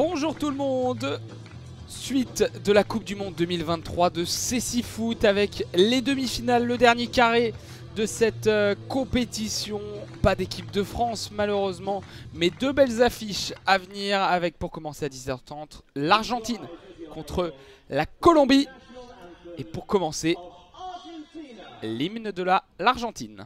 Bonjour tout le monde. Suite de la Coupe du Monde 2023 de CéciFoot avec les demi-finales, le dernier carré de cette compétition. Pas d'équipe de France malheureusement, mais deux belles affiches à venir avec, pour commencer à 10h30, l'Argentine contre la Colombie. Et pour commencer, l'hymne de l'Argentine.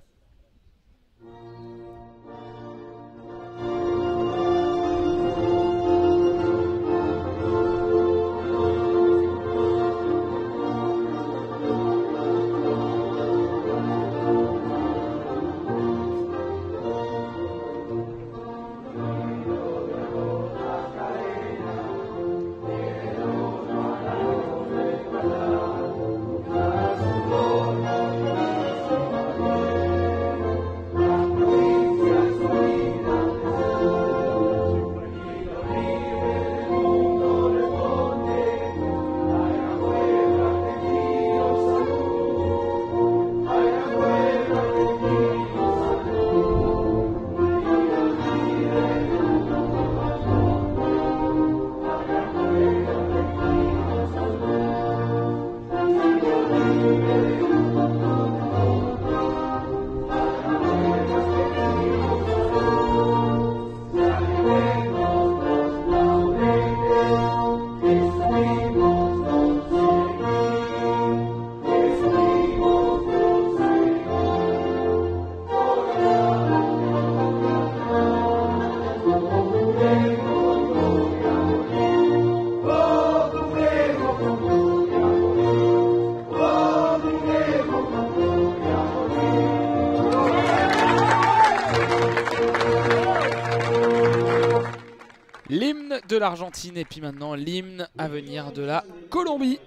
L'hymne de l'Argentine et puis maintenant l'hymne à venir de la Colombie.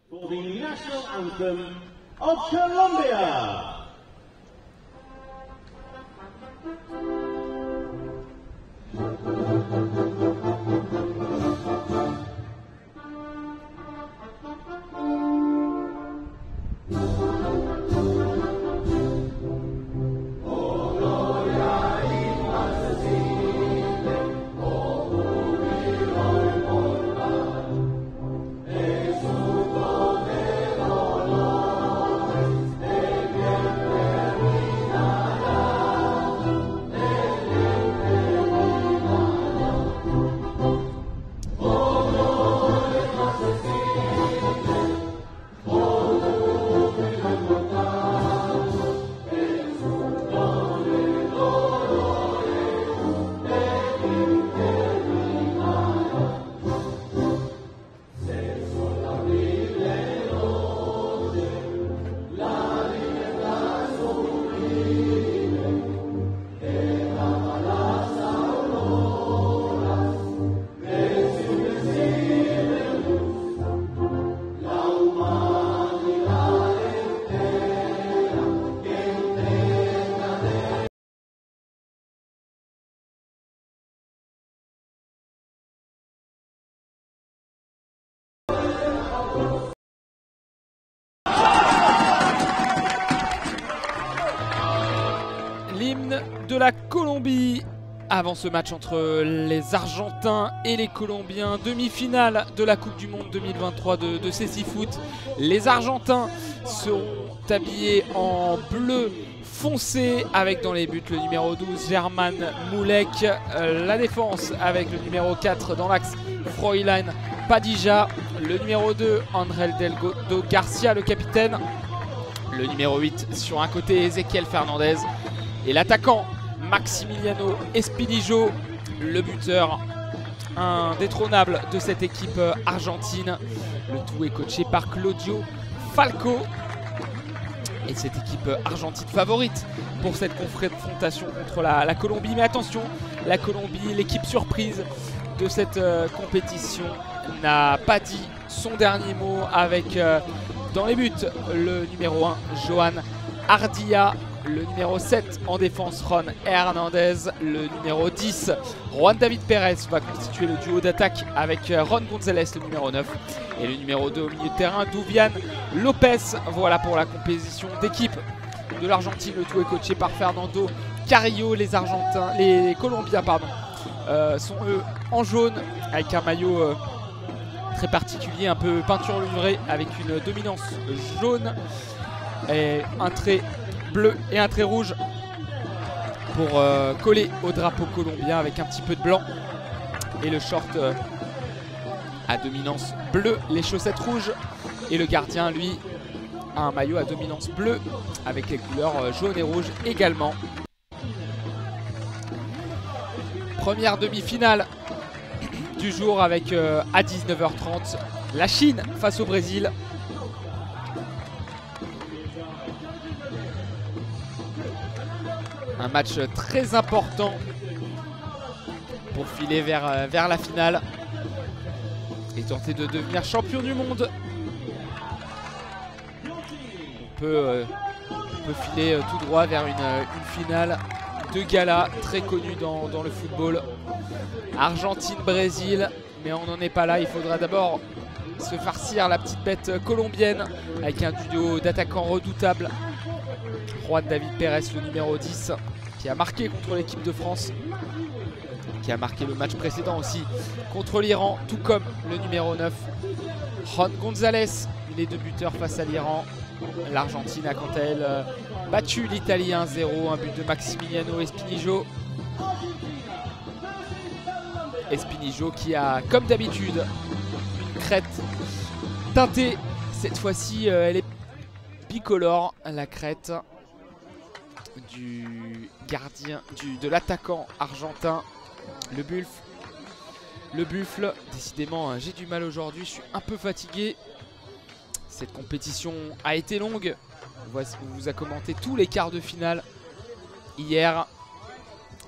For the national anthem of Colombia. L'hymne de la Colombie avant ce match entre les Argentins et les Colombiens. Demi-finale de la Coupe du Monde 2023 de CéciFoot. Les Argentins seront habillés en bleu foncé avec dans les buts le numéro 12 German Moulek. La défense avec le numéro 4 dans l'axe Froylan Padilla. Le numéro 2 André Delgado Garcia, le capitaine. Le numéro 8 sur un côté Ezequiel Fernandez. Et l'attaquant Maximiliano Espinijo, le buteur indétrônable de cette équipe argentine. Le tout est coaché par Claudio Falco. Et cette équipe argentine favorite pour cette confrontation contre la Colombie. Mais attention, la Colombie, l'équipe surprise de cette compétition, n'a pas dit son dernier mot avec dans les buts le numéro 1 Johan Ardilla. Le numéro 7 en défense, Ron Hernandez. Le numéro 10, Juan David Pérez, va constituer le duo d'attaque avec Ron Gonzalez, le numéro 9. Et le numéro 2 au milieu de terrain, Duvian Lopez. Voilà pour la composition d'équipe de l'Argentine. Le tout est coaché par Fernando Carrillo. Les Colombiens sont eux en jaune avec un maillot très particulier, un peu peinture livrée avec une dominance jaune et un trait bleu et un trait rouge pour coller au drapeau colombien avec un petit peu de blanc, et le short à dominance bleue, les chaussettes rouges, et le gardien lui a un maillot à dominance bleue avec les couleurs jaune et rouge également. Première demi-finale du jour avec à 19h30 la Chine face au Brésil. Un match très important pour filer vers la finale et tenter de devenir champion du monde. On peut filer tout droit vers une finale de gala très connue dans le football. Argentine-Brésil, mais on n'en est pas là. Il faudra d'abord se farcir la petite bête colombienne avec un duo d'attaquants redoutables. Juan David Pérez, le numéro 10, qui a marqué contre l'équipe de France, qui a marqué le match précédent aussi contre l'Iran, tout comme le numéro 9, Juan González. Il est deux buteurs face à l'Iran. L'Argentine a quant à elle battu l'Italie 1-0, un but de Maximiliano Espinijo. Espinijo qui a, comme d'habitude, une crête teintée. Cette fois-ci, elle est bicolore, la crête du gardien, de l'attaquant argentin, le buffle. Décidément, j'ai du mal aujourd'hui, je suis un peu fatigué. Cette compétition a été longue. On vous a commenté tous les quarts de finale hier.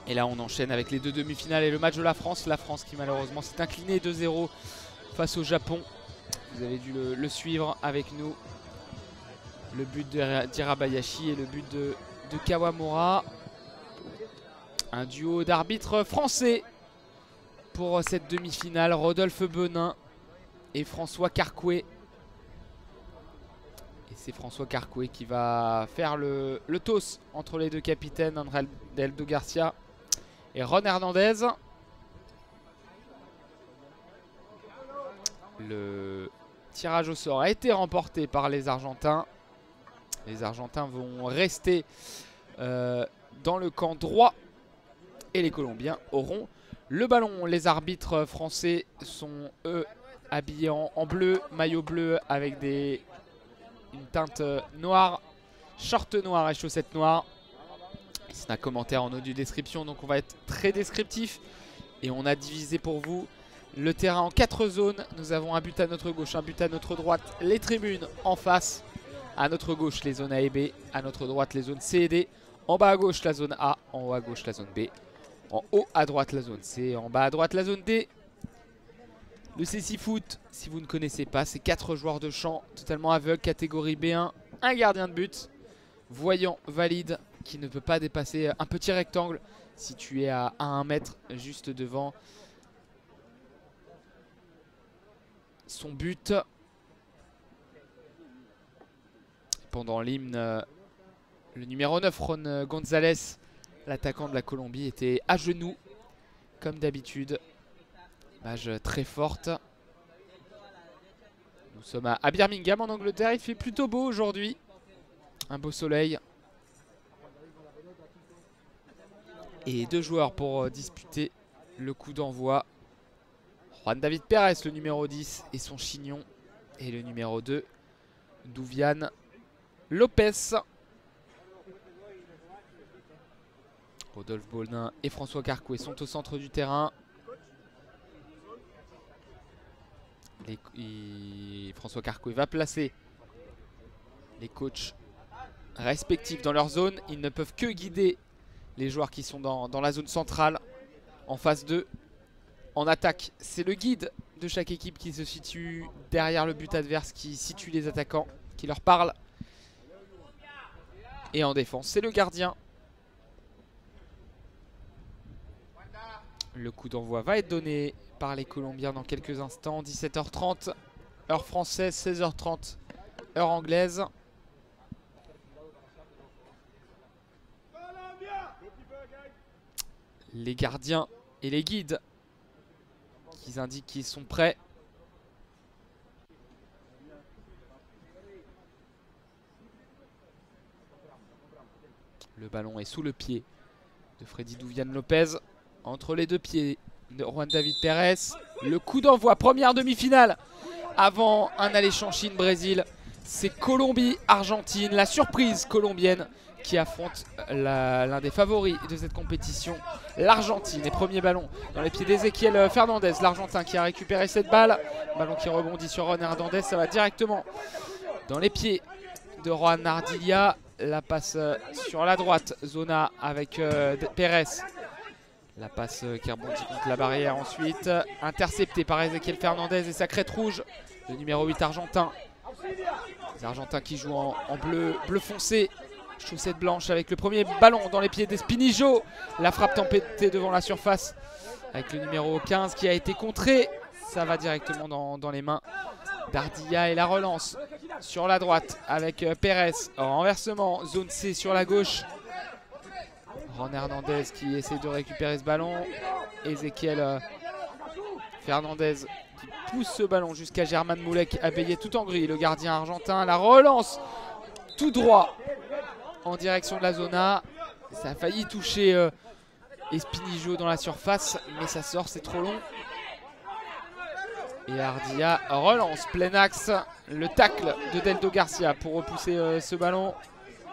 Et là, on enchaîne avec les deux demi-finales et le match de la France. La France qui malheureusement s'est inclinée 2-0 face au Japon. Vous avez dû le suivre avec nous. Le but d'Irabayashi et le but de Kawamura. Un duo d'arbitres français pour cette demi-finale. Rodolphe Benin et François Carcouet. Et c'est François Carcouet qui va faire le toss entre les deux capitaines, André Deldo Garcia et Ron Hernandez. Le tirage au sort a été remporté par les Argentins. Les Argentins vont rester dans le camp droit et les Colombiens auront le ballon. Les arbitres français sont eux habillés en bleu, maillot bleu avec une teinte noire, short noir et chaussettes noires. C'est un commentaire en audio description, donc on va être très descriptif. Et on a divisé pour vous le terrain en 4 zones. Nous avons un but à notre gauche, un but à notre droite, les tribunes en face. À notre gauche les zones A et B, à notre droite les zones C et D. En bas à gauche la zone A, en haut à gauche la zone B. En haut à droite la zone C, en bas à droite la zone D. Le CC Foot, si vous ne connaissez pas, c'est 4 joueurs de champ totalement aveugles, catégorie B1, un gardien de but, voyant, valide, qui ne peut pas dépasser un petit rectangle situé à 1 mètre juste devant son but. Pendant l'hymne, le numéro 9, Ron González, l'attaquant de la Colombie, était à genoux, comme d'habitude. Image très forte. Nous sommes à Birmingham en Angleterre. Il fait plutôt beau aujourd'hui. Un beau soleil. Et 2 joueurs pour disputer le coup d'envoi. Juan David Pérez, le numéro 10, et son chignon. Et le numéro 2, Duvian Lopez. Rodolphe Benin et François Carcouet sont au centre du terrain. François Carcouet va placer les coachs respectifs dans leur zone. Ils ne peuvent que guider les joueurs qui sont dans la zone centrale. En phase 2, en attaque, c'est le guide de chaque équipe qui se situe derrière le but adverse, qui situe les attaquants, qui leur parle. Et en défense, c'est le gardien. Le coup d'envoi va être donné par les Colombiens dans quelques instants. 17h30, heure française, 16h30, heure anglaise. Les gardiens et les guides qui indiquent qu'ils sont prêts. Le ballon est sous le pied de Freddy Douvian Lopez. Entre les deux pieds de Juan David Pérez. Le coup d'envoi, première demi-finale avant un aller-champ Chine-Brésil. C'est Colombie-Argentine, la surprise colombienne qui affronte l'un des favoris de cette compétition, l'Argentine. Et premier ballon dans les pieds d'Ezequiel Fernandez, l'Argentin qui a récupéré cette balle. Ballon qui rebondit sur Ron Hernandez, ça va directement dans les pieds de Juan Ardilla. La passe sur la droite, Zona avec Pérez. La passe qui rebondit contre la barrière ensuite. Interceptée par Ezequiel Fernandez et sa crête rouge, le numéro 8 argentin. Les Argentins qui jouent en bleu foncé, chaussette blanche avec le premier ballon dans les pieds d'Espinijo. La frappe tempêtée devant la surface avec le numéro 15 qui a été contré. Ça va directement dans les mains d'Ardilla et la relance sur la droite avec Pérez. Renversement, zone C sur la gauche. Ron Hernandez qui essaie de récupérer ce ballon. Ezequiel Fernandez qui pousse ce ballon jusqu'à German Moulek, abeillé tout en gris, le gardien argentin. La relance tout droit en direction de la zone A. Ça a failli toucher Espinijo dans la surface, mais ça sort, c'est trop long. Et Ardilla relance plein axe. Le tacle de Deldo Garcia pour repousser ce ballon.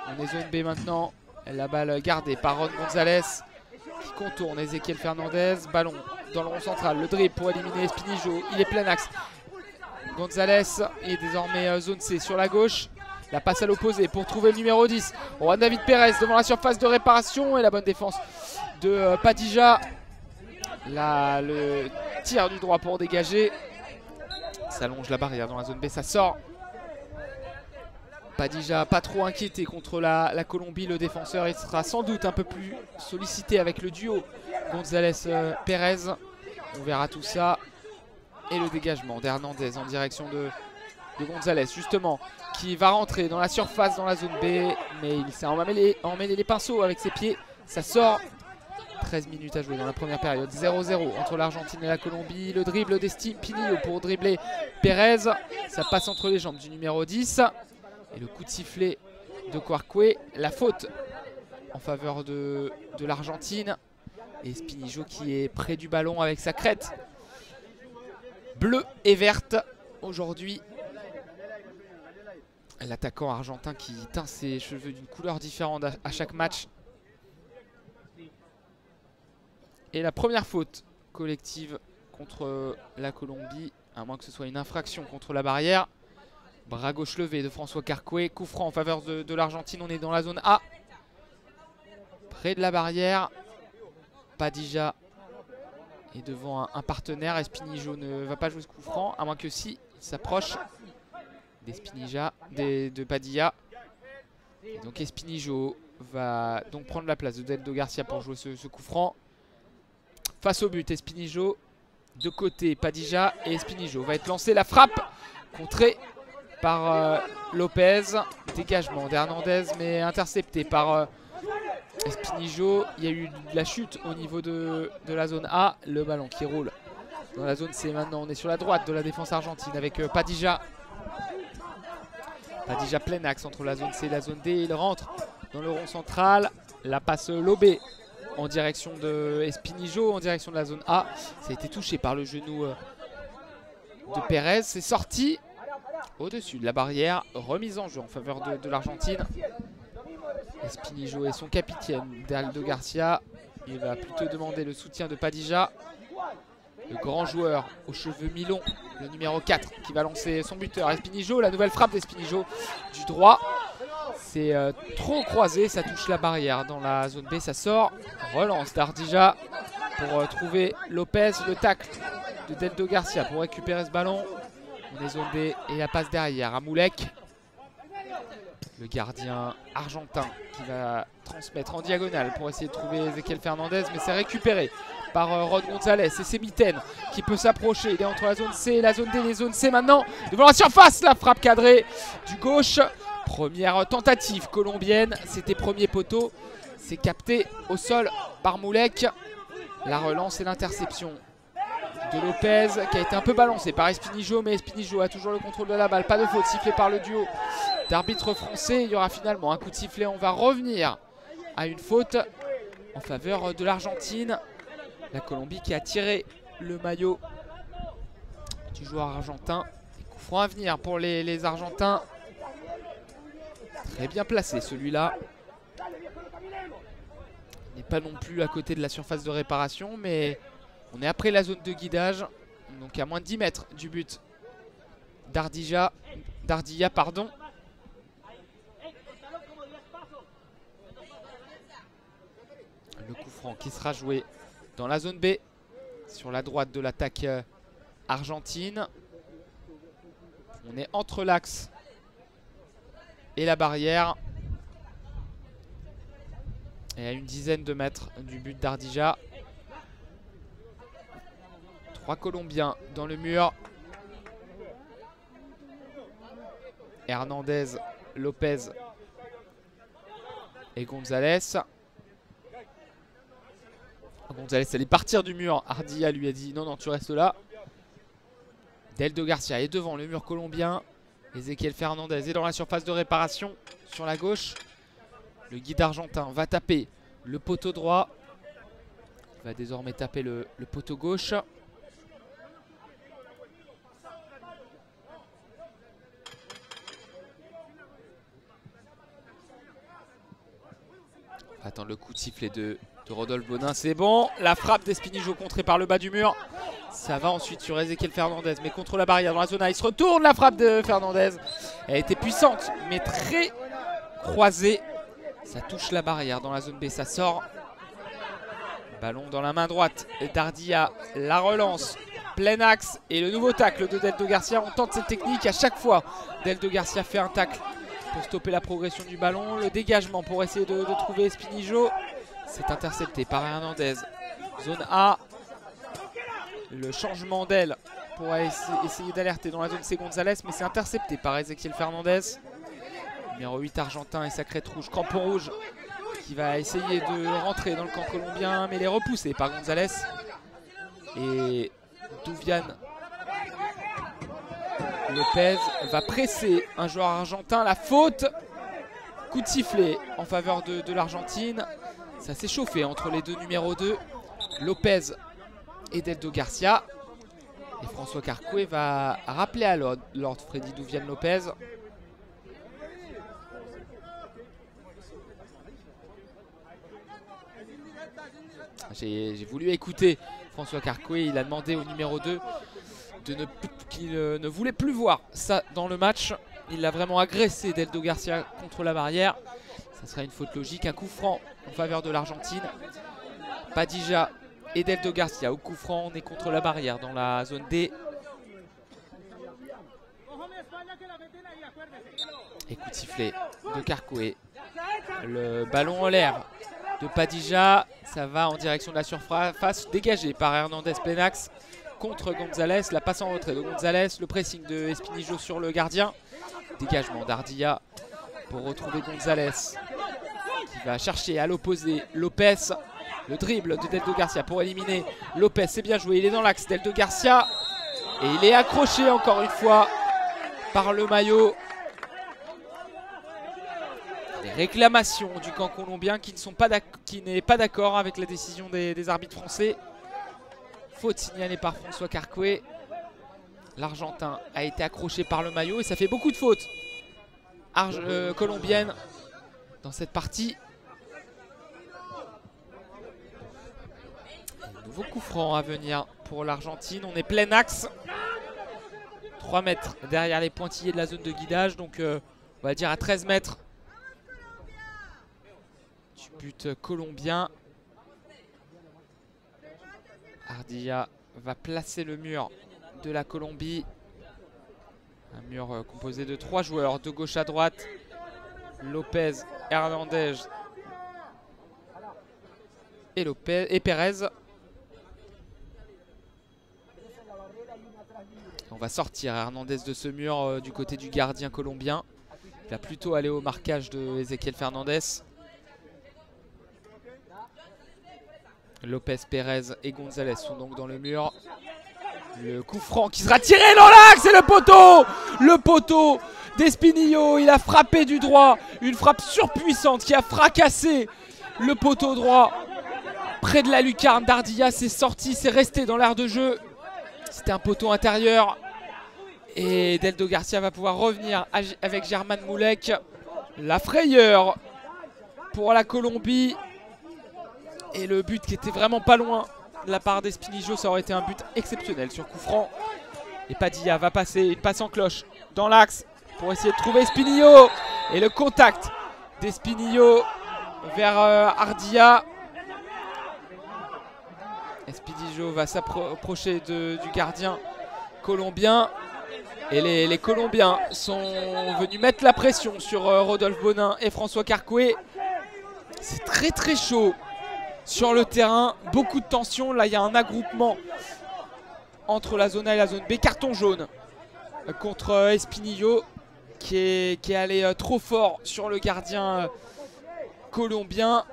On est zone B maintenant. La balle gardée par Ron Gonzalez qui contourne Ezequiel Fernandez. Ballon dans le rond central. Le dribble pour éliminer Espinijo. Il est plein axe. Gonzalez est désormais zone C sur la gauche. La passe à l'opposé pour trouver le numéro 10. Juan David Pérez devant la surface de réparation. Et la bonne défense de Padilla. Là, le tir du droit pour dégager. Ça longe la barrière dans la zone B. Ça sort. Padilla pas trop inquiété contre la Colombie. Le défenseur il sera sans doute un peu plus sollicité avec le duo Gonzalez-Pérez. On verra tout ça. Et le dégagement d'Hernandez en direction de Gonzalez justement, qui va rentrer dans la surface dans la zone B. Mais il s'est emmêlé les pinceaux avec ses pieds. Ça sort. 13 minutes à jouer dans la première période. 0-0 entre l'Argentine et la Colombie. Le dribble d'Espinijo pour dribbler Pérez. Ça passe entre les jambes du numéro 10. Et le coup de sifflet de Quarque. La faute en faveur de l'Argentine. Et Espinijo qui est près du ballon avec sa crête bleue et verte aujourd'hui. L'attaquant argentin qui teint ses cheveux d'une couleur différente à chaque match. Et la première faute collective contre la Colombie, à moins que ce soit une infraction contre la barrière. Bras gauche levé de François Quarque. Coup franc en faveur de l'Argentine. On est dans la zone A. Près de la barrière. Padilla est devant un partenaire. Espinijo ne va pas jouer ce coup franc, à moins que si il s'approche de Padilla. Et donc Espinijo va donc prendre la place de Deldo Garcia pour jouer ce coup franc. Face au but, Espinijo. De côté, Padilla et Espinijo va être lancé. La frappe contrée par Lopez. Dégagement d'Hernandez, mais intercepté par Espinijo. Il y a eu de la chute au niveau de la zone A. Le ballon qui roule dans la zone C. Maintenant, on est sur la droite de la défense argentine avec Padilla. Padilla plein axe entre la zone C et la zone D. Il rentre dans le rond central. La passe lobée en direction de Espinijo, en direction de la zone A. Ça a été touché par le genou de Pérez. C'est sorti au-dessus de la barrière. Remise en jeu en faveur de l'Argentine. Espinijo est son capitaine, Deldo Garcia. Il va plutôt demander le soutien de Padilla. Le grand joueur aux cheveux mi-longs, le numéro 4 qui va lancer son buteur. Espinijo, la nouvelle frappe d'Espinijo du droit. C'est trop croisé, ça touche la barrière dans la zone B, ça sort. Relance d'Ardilla pour trouver Lopez. Le tacle de Deldo Garcia pour récupérer ce ballon. On est zone B et la passe derrière à Moulek. Le gardien argentin qui va transmettre en diagonale pour essayer de trouver Ezequiel Fernandez. Mais c'est récupéré par Ron Gonzalez. Et c'est Mitten qui peut s'approcher. Il est entre la zone C et la zone D. Les zones C maintenant devant la surface. La frappe cadrée du gauche. Première tentative colombienne. C'était premier poteau. C'est capté au sol par Moulek. La relance et l'interception de Lopez qui a été un peu balancé par Espinijo, mais Espinijo a toujours le contrôle de la balle. Pas de faute sifflée par le duo d'arbitres français. Il y aura finalement un coup de sifflet. On va revenir à une faute en faveur de l'Argentine. La Colombie qui a tiré le maillot du joueur argentin. Coup franc à venir pour les Argentins. Très bien placé celui-là. Il n'est pas non plus à côté de la surface de réparation, mais on est après la zone de guidage. Donc à moins de 10 mètres du but d'Ardilla. Pardon. Le coup franc qui sera joué dans la zone B, sur la droite de l'attaque argentine. On est entre l'axe et la barrière. Et à une dizaine de mètres du but d'Ardilla. 3 Colombiens dans le mur. Hernandez, Lopez et Gonzalez. Gonzalez allait partir du mur. Ardilla lui a dit non, non, tu restes là. Deldo Garcia est devant le mur colombien. Ezequiel Fernandez est dans la surface de réparation sur la gauche. Le guide argentin va taper le poteau droit. Il va désormais taper le poteau gauche. On va attendre le coup de sifflet de Rodolphe Bonin. C'est bon. La frappe d'Espinijo contrée par le bas du mur. Ça va ensuite sur Ezequiel Fernandez, mais contre la barrière dans la zone A. Il se retourne, la frappe de Fernandez. Elle était puissante, mais très croisée. Ça touche la barrière dans la zone B, ça sort. Ballon dans la main droite d'Ardilla. La relance, plein axe. Et le nouveau tacle de Deldo Garcia. On tente cette technique à chaque fois. Deldo Garcia fait un tacle pour stopper la progression du ballon. Le dégagement pour essayer de trouver Espinijo. C'est intercepté par Hernandez. Zone A. Le changement d'aile pour essayer d'alerter dans la zone C Gonzalez. Mais c'est intercepté par Ezequiel Fernandez. Numéro 8 argentin et sa crête rouge, crampon rouge, qui va essayer de rentrer dans le camp colombien, mais il est repoussé par Gonzalez. Et Duvian Lopez va presser un joueur argentin. La faute, coup de sifflet en faveur de l'Argentine. Ça s'est chauffé entre les deux numéros 2, Lopez et Deldo Garcia. Et François Carcoué va rappeler à l'ordre Freddy Duvian Lopez. J'ai voulu écouter François Carcoué. Il a demandé au numéro 2 qu'il ne voulait plus voir ça dans le match. Il l'a vraiment agressé, Deldo Garcia, contre la barrière. Ça sera une faute logique. Un coup franc en faveur de l'Argentine. Padilla et Deldo Garcia au coup franc. On est contre la barrière dans la zone D. Et coup de sifflet de Carcoué. Le ballon en l'air de Padilla, ça va en direction de la surface, dégagé par Hernandez Plenax contre Gonzalez. La passe en retrait de Gonzalez, le pressing de Espinijo sur le gardien. Dégagement d'Ardilla pour retrouver Gonzalez qui va chercher à l'opposé Lopez. Le dribble de Deldo Garcia pour éliminer Lopez, c'est bien joué, il est dans l'axe Deldo Garcia. Et il est accroché encore une fois par le maillot. Les réclamations du camp colombien qui n'est pas d'accord avec la décision des arbitres français. Faute signalée par François Carcoué. L'Argentin a été accroché par le maillot et ça fait beaucoup de fautes colombiennes dans cette partie. Nouveau coup franc à venir pour l'Argentine. On est plein axe. 3 mètres derrière les pointillés de la zone de guidage. Donc on va dire à 13 mètres. But colombien. Ardilla va placer le mur de la Colombie. Un mur composé de 3 joueurs de gauche à droite. Lopez, Hernandez et Pérez. On va sortir Hernandez de ce mur du côté du gardien colombien. Il va plutôt aller au marquage de Ezequiel Fernandez. Lopez, Pérez et Gonzalez sont donc dans le mur. Le coup franc qui sera tiré dans l'axe et le poteau! Le poteau d'Espinillo, il a frappé du droit. Une frappe surpuissante qui a fracassé le poteau droit. Près de la lucarne d'Ardilla, c'est sorti, c'est resté dans l'aire de jeu. C'était un poteau intérieur. Et Deldo Garcia va pouvoir revenir avec German Moulek. La frayeur pour la Colombie. Et le but qui était vraiment pas loin de la part d'Espinillo, ça aurait été un but exceptionnel sur coup franc. Et Padilla va passer, il passe en cloche dans l'axe pour essayer de trouver Espinillo. Et le contact d'Espinillo vers Ardilla. Espinillo va s'approcher du gardien colombien. Et les Colombiens sont venus mettre la pression sur Rodolphe Bonin et François Carcoué. C'est très très chaud sur le terrain, beaucoup de tension. Là il y a un agroupement entre la zone A et la zone B. Carton jaune contre Espinillo qui est allé trop fort sur le gardien colombien.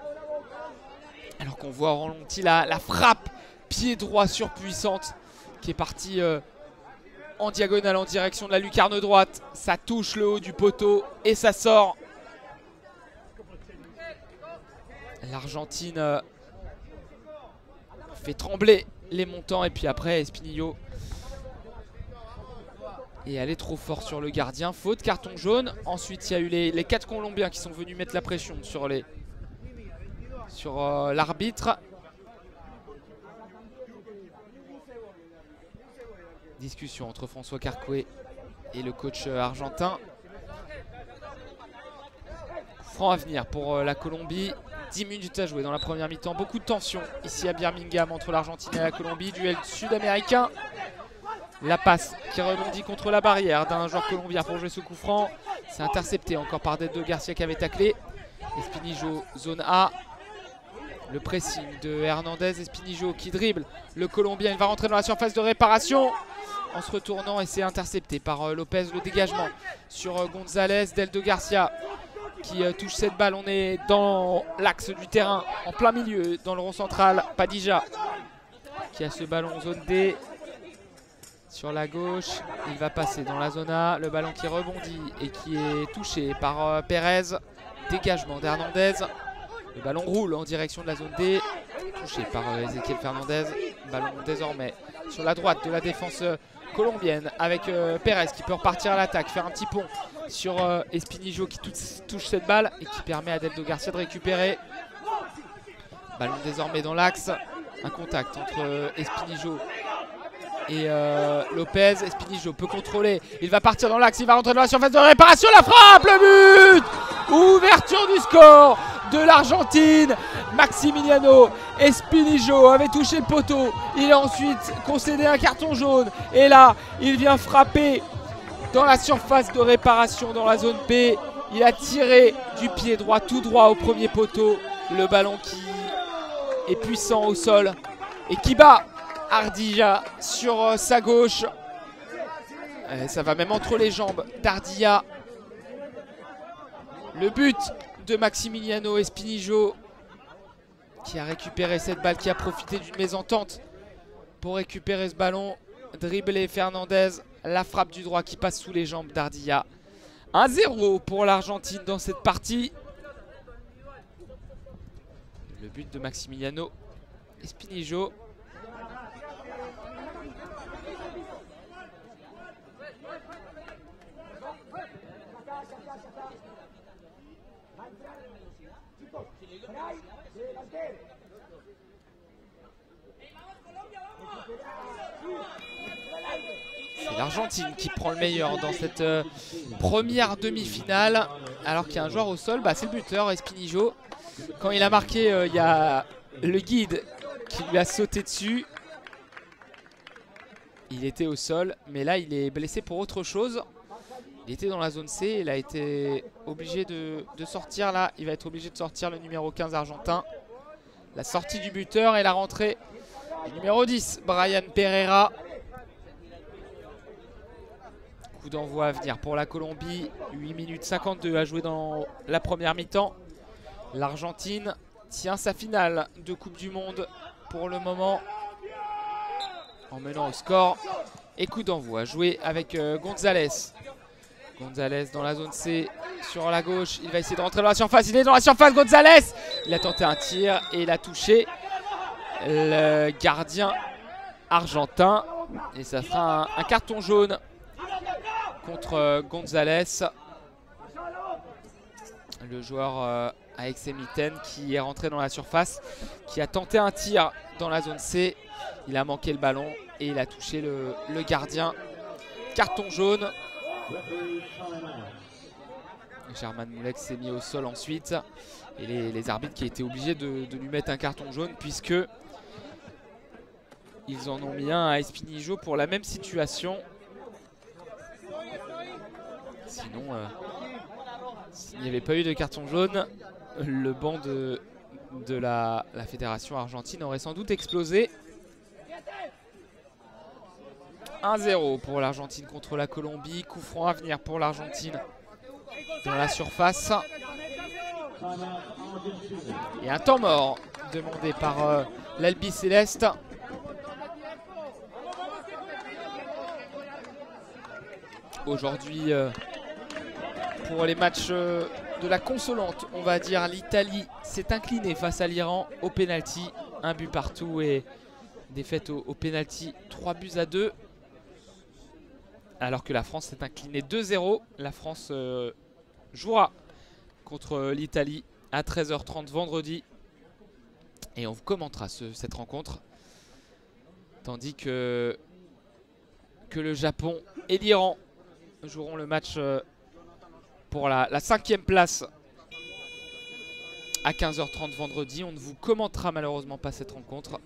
Alors qu'on voit au ralenti la frappe pied droit surpuissante qui est partie en diagonale en direction de la lucarne droite. Ça touche le haut du poteau et ça sort. L'Argentine fait trembler les montants et puis après Espinillo est allé trop fort sur le gardien. Faute, carton jaune. Ensuite il y a eu les 4 Colombiens qui sont venus mettre la pression sur l'arbitre. Discussion entre François Carcoué et le coach argentin. Franc à venir pour la Colombie. 10 minutes à jouer dans la première mi-temps. Beaucoup de tension ici à Birmingham entre l'Argentine et la Colombie. Duel sud-américain. La passe qui rebondit contre la barrière d'un joueur colombien pour jouer ce coup franc. C'est intercepté encore par Deldo Garcia qui avait taclé. Espinillo, zone A. Le pressing de Hernandez. Espinillo qui dribble le Colombien. Il va rentrer dans la surface de réparation en se retournant et c'est intercepté par Lopez. Le dégagement sur Gonzalez. Deldo Garcia qui touche cette balle. On est dans l'axe du terrain, en plein milieu, dans le rond central. Padilla qui a ce ballon zone D. Sur la gauche, il va passer dans la zone A. Le ballon qui rebondit et qui est touché par Pérez. Dégagement d'Hernandez. Le ballon roule en direction de la zone D. Touché par Ezequiel Fernandez. Ballon désormais sur la droite de la défense colombienne avec Pérez qui peut repartir à l'attaque, faire un petit pont sur Espinillo qui touche cette balle et qui permet à Deldo Garcia de récupérer. Ballon désormais dans l'axe. Un contact entre Espinillo et Lopez. Espinillo peut contrôler. Il va partir dans l'axe. Il va rentrer dans la surface de réparation. La frappe, le but! Ouverture du score de l'Argentine. Maximiliano Espinillo avait touché le poteau. Il a ensuite concédé un carton jaune. Et là, il vient frapper dans la surface de réparation dans la zone B. Il a tiré du pied droit tout droit au premier poteau. Le ballon qui est puissant au sol et qui bat Ardilla sur sa gauche. Et ça va même entre les jambes d'Ardilla. Le but de Maximiliano Espinillo qui a récupéré cette balle, qui a profité d'une mésentente pour récupérer ce ballon. Dribblé Fernandez, la frappe du droit qui passe sous les jambes d'Ardilla. 1-0 pour l'Argentine dans cette partie. Le but de Maximiliano Espinillo. C'est l'Argentine qui prend le meilleur dans cette première demi-finale. Alors qu'il y a un joueur au sol, c'est le buteur Espinillo. Quand il a marqué, il y a le guide qui lui a sauté dessus. Il était au sol, mais là il est blessé pour autre chose. Il était dans la zone C, il a été obligé de sortir là. Il va être obligé de sortir le numéro 15 argentin. La sortie du buteur et la rentrée du numéro 10, Brian Pereira. Coup d'envoi à venir pour la Colombie. 8 minutes 52 à jouer dans la première mi-temps. L'Argentine tient sa finale de Coupe du Monde pour le moment en menant au score. Et coup d'envoi joué avec Gonzalez. Gonzalez dans la zone C sur la gauche. Il va essayer de rentrer dans la surface. Il est dans la surface, Gonzalez. Il a tenté un tir et il a touché le gardien argentin. Et ça fera un carton jaune contre Gonzalez. Le joueur avec Mitten qui est rentré dans la surface, qui a tenté un tir dans la zone C. Il a manqué le ballon et il a touché le gardien. Carton jaune. German Moulek s'est mis au sol ensuite. Et les arbitres qui étaient obligés de lui mettre un carton jaune puisque ils en ont mis un à Espinijo pour la même situation. Sinon, s'il n'y avait pas eu de carton jaune, le banc de la fédération argentine aurait sans doute explosé. 1-0 pour l'Argentine contre la Colombie. Coup franc à venir pour l'Argentine dans la surface. Et un temps mort demandé par l'Albi Céleste. Aujourd'hui, pour les matchs de la consolante, on va dire, l'Italie s'est inclinée face à l'Iran au pénalty. Un but partout et défaite au pénalty, 3-2. Alors que la France s'est inclinée 2-0. La France jouera contre l'Italie à 13h30 vendredi. Et on vous commentera cette rencontre. Tandis que le Japon et l'Iran joueront le match pour la 5e place à 15h30 vendredi. On ne vous commentera malheureusement pas cette rencontre.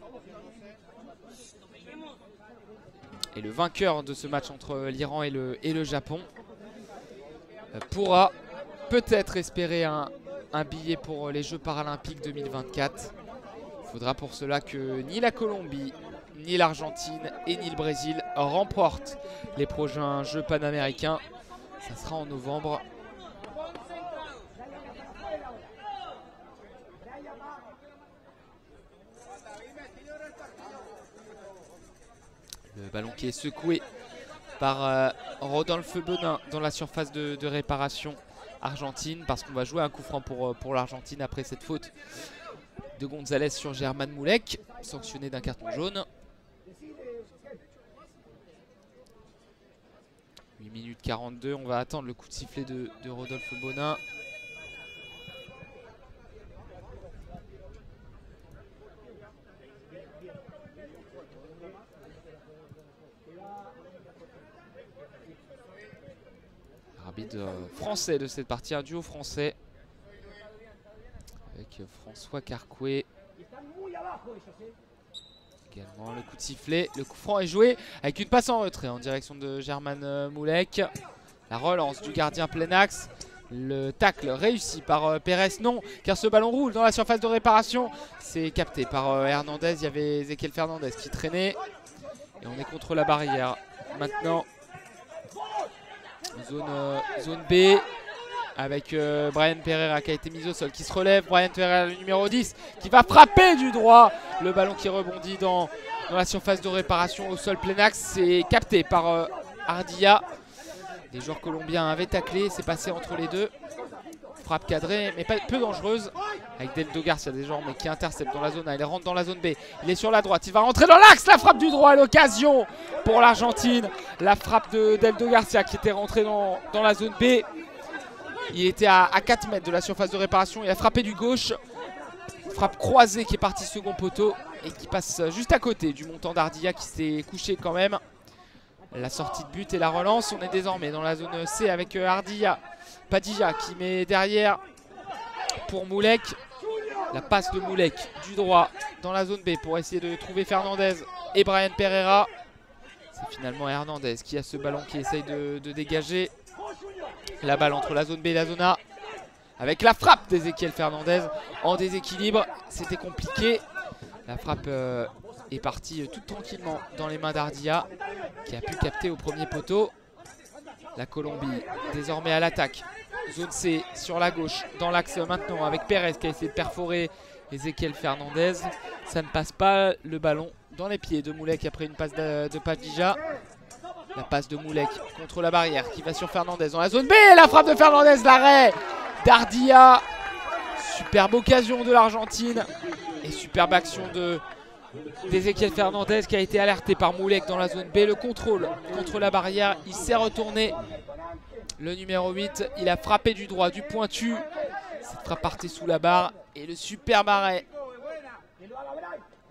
Et le vainqueur de ce match entre l'Iran et le Japon pourra peut-être espérer un billet pour les Jeux paralympiques 2024. Il faudra pour cela que ni la Colombie, ni l'Argentine et ni le Brésil remportent les prochains Jeux panaméricains. Ça sera en novembre. Le ballon qui est secoué par Rodolphe Benin dans la surface de réparation argentine, parce qu'on va jouer un coup franc pour l'Argentine après cette faute de Gonzalez sur German Moulek, sanctionné d'un carton jaune. 8 minutes 42, on va attendre le coup de sifflet de Rodolphe Benin. Arbitre français de cette partie, un duo français avec François Carcoué. Également le coup de sifflet, le coup franc est joué avec une passe en retrait en direction de German Moulek. La relance du gardien plein axe. Le tacle réussi par Pérez, non, car ce ballon roule dans la surface de réparation. C'est capté par Hernandez, il y avait Ezequiel Fernandez qui traînait. Et on est contre la barrière. Maintenant, zone B avec Brian Pereira qui a été mis au sol, qui se relève. Brian Pereira, le numéro 10, qui va frapper du droit. Le ballon qui rebondit dans la surface de réparation au sol plein axe. C'est capté par Ardilla. Des joueurs colombiens avaient taclé, c'est passé entre les deux. Frappe cadrée, mais peu dangereuse. Avec Deldo Garcia désormais qui intercepte dans la zone A. Il rentre dans la zone B. Il est sur la droite. Il va rentrer dans l'axe. La frappe du droit à l'occasion pour l'Argentine. La frappe de Deldo Garcia qui était rentré dans la zone B. Il était à 4 mètres de la surface de réparation. Il a frappé du gauche. Frappe croisée qui est partie second poteau et qui passe juste à côté du montant d'Ardilla qui s'est couché quand même. La sortie de but et la relance. On est désormais dans la zone C avec Ardilla. Padilla qui met derrière pour Moulek. La passe de Moulek du droit dans la zone B pour essayer de trouver Fernandez et Brian Pereira. C'est finalement Hernandez qui a ce ballon qui essaye de dégager. La balle entre la zone B et la zone A. Avec la frappe d'Ezequiel Fernandez en déséquilibre. C'était compliqué. La frappe est partie toute tranquillement dans les mains d'Ardilla qui a pu capter au premier poteau. La Colombie désormais à l'attaque. Zone C sur la gauche dans l'axe maintenant avec Pérez qui a essayé de perforer Ezequiel Fernandez. Ça ne passe pas, le ballon dans les pieds de Moulek après une passe de Padija. La passe de Moulek contre la barrière qui va sur Fernandez dans la zone B. La frappe de Fernandez, l'arrêt d'Ardia. Superbe occasion de l'Argentine. Et superbe action d'Ezequiel Fernandez qui a été alerté par Moulek dans la zone B. Le contrôle contre la barrière. Il s'est retourné. Le numéro 8. Il a frappé du droit, du pointu. Cette frappe partait sous la barre. Et le superbe arrêt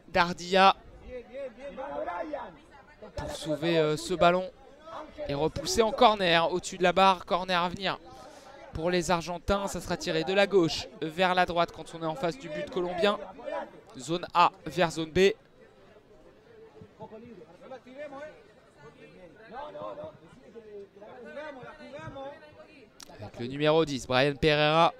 d'Ardia pour sauver ce ballon et repousser en corner au-dessus de la barre. Corner à venir pour les Argentins. Ça sera tiré de la gauche vers la droite quand on est en face du but colombien. Zone A vers zone B. Avec le numéro 10, Brian Pereira.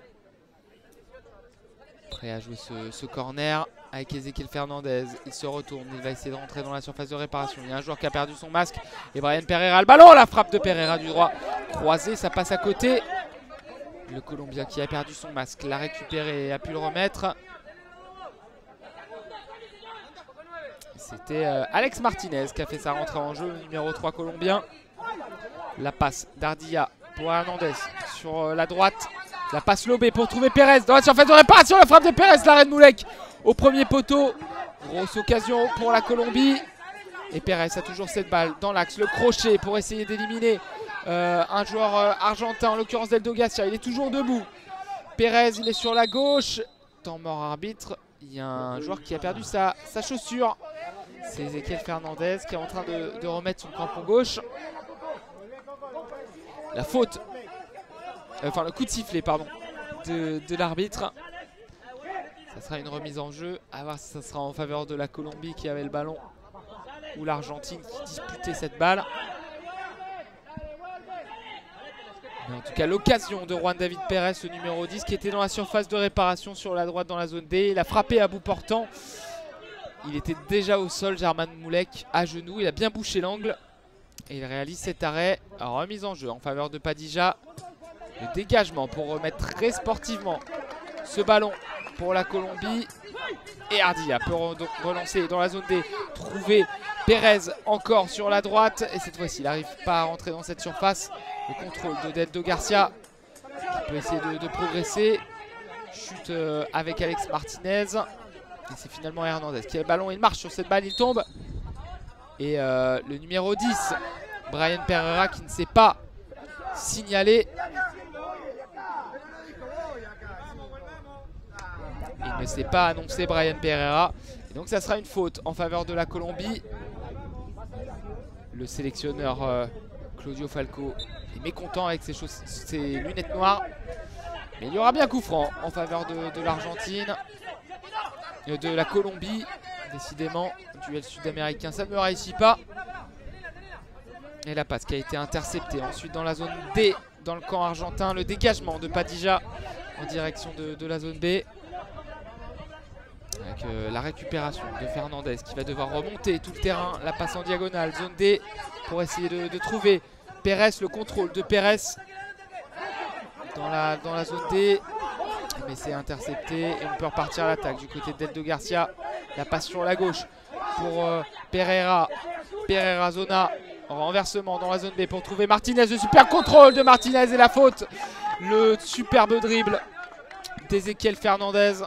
Prêt à jouer ce corner avec Ezequiel Fernandez. Il se retourne, il va essayer de rentrer dans la surface de réparation. Il y a un joueur qui a perdu son masque et Brian Pereira, le ballon, la frappe de Pereira du droit. Croisé, ça passe à côté. Le Colombien qui a perdu son masque l'a récupéré et a pu le remettre. C'était Alex Martinez qui a fait sa rentrée en jeu, le numéro 3 colombien. La passe d'Ardia pour Hernandez sur la droite. La passe lobée pour trouver Pérez dans la surface de réparation. La frappe de Pérez, l'arrêt de Moulek au premier poteau. Grosse occasion pour la Colombie. Et Pérez a toujours cette balle dans l'axe. Le crochet pour essayer d'éliminer un joueur argentin, en l'occurrence Deldo Garcia. Il est toujours debout. Pérez, il est sur la gauche. Temps mort arbitre. Il y a un joueur qui a perdu sa chaussure. C'est Ezequiel Fernandez qui est en train de remettre son crampon gauche. La faute. Enfin le coup de sifflet pardon de l'arbitre. Ça sera une remise en jeu. À voir si ça sera en faveur de la Colombie qui avait le ballon ou l'Argentine qui disputait cette balle. Mais en tout cas l'occasion de Juan David Pérez, le numéro 10 qui était dans la surface de réparation sur la droite dans la zone D. Il a frappé à bout portant. Il était déjà au sol, German Moulek à genoux. Il a bien bouché l'angle. Et il réalise cet arrêt. Remise en jeu en faveur de Padija. Le dégagement pour remettre très sportivement ce ballon pour la Colombie. Et Ardia peut relancer dans la zone D. Trouver Pérez encore sur la droite. Et cette fois-ci, il n'arrive pas à rentrer dans cette surface. Le contrôle de Deldo Garcia qui peut essayer de progresser. Chute avec Alex Martinez. Et c'est finalement Hernandez qui a le ballon. Il marche sur cette balle, il tombe. Et le numéro 10, Brian Pereira, qui ne s'est pas signalé. Il ne s'est pas annoncé, Brian Pereira. Et donc ça sera une faute en faveur de la Colombie. Le sélectionneur Claudio Falco est mécontent avec ses lunettes noires. Mais il y aura bien coup franc en faveur de l'Argentine. De la Colombie. Décidément, duel sud-américain, ça ne me réussit pas. Et la passe qui a été interceptée. Ensuite dans la zone D, dans le camp argentin, le dégagement de Padija en direction de la zone B. Avec la récupération de Fernandez qui va devoir remonter tout le terrain. La passe en diagonale, zone D pour essayer de trouver Pérez, le contrôle de Pérez dans la zone D. Mais c'est intercepté et on peut repartir à l'attaque du côté de Deldo Garcia. La passe sur la gauche pour Pereira. Pereira Zona. Renversement dans la zone B pour trouver Martinez. Le super contrôle de Martinez et la faute. Le superbe dribble d'Ezequiel Fernandez.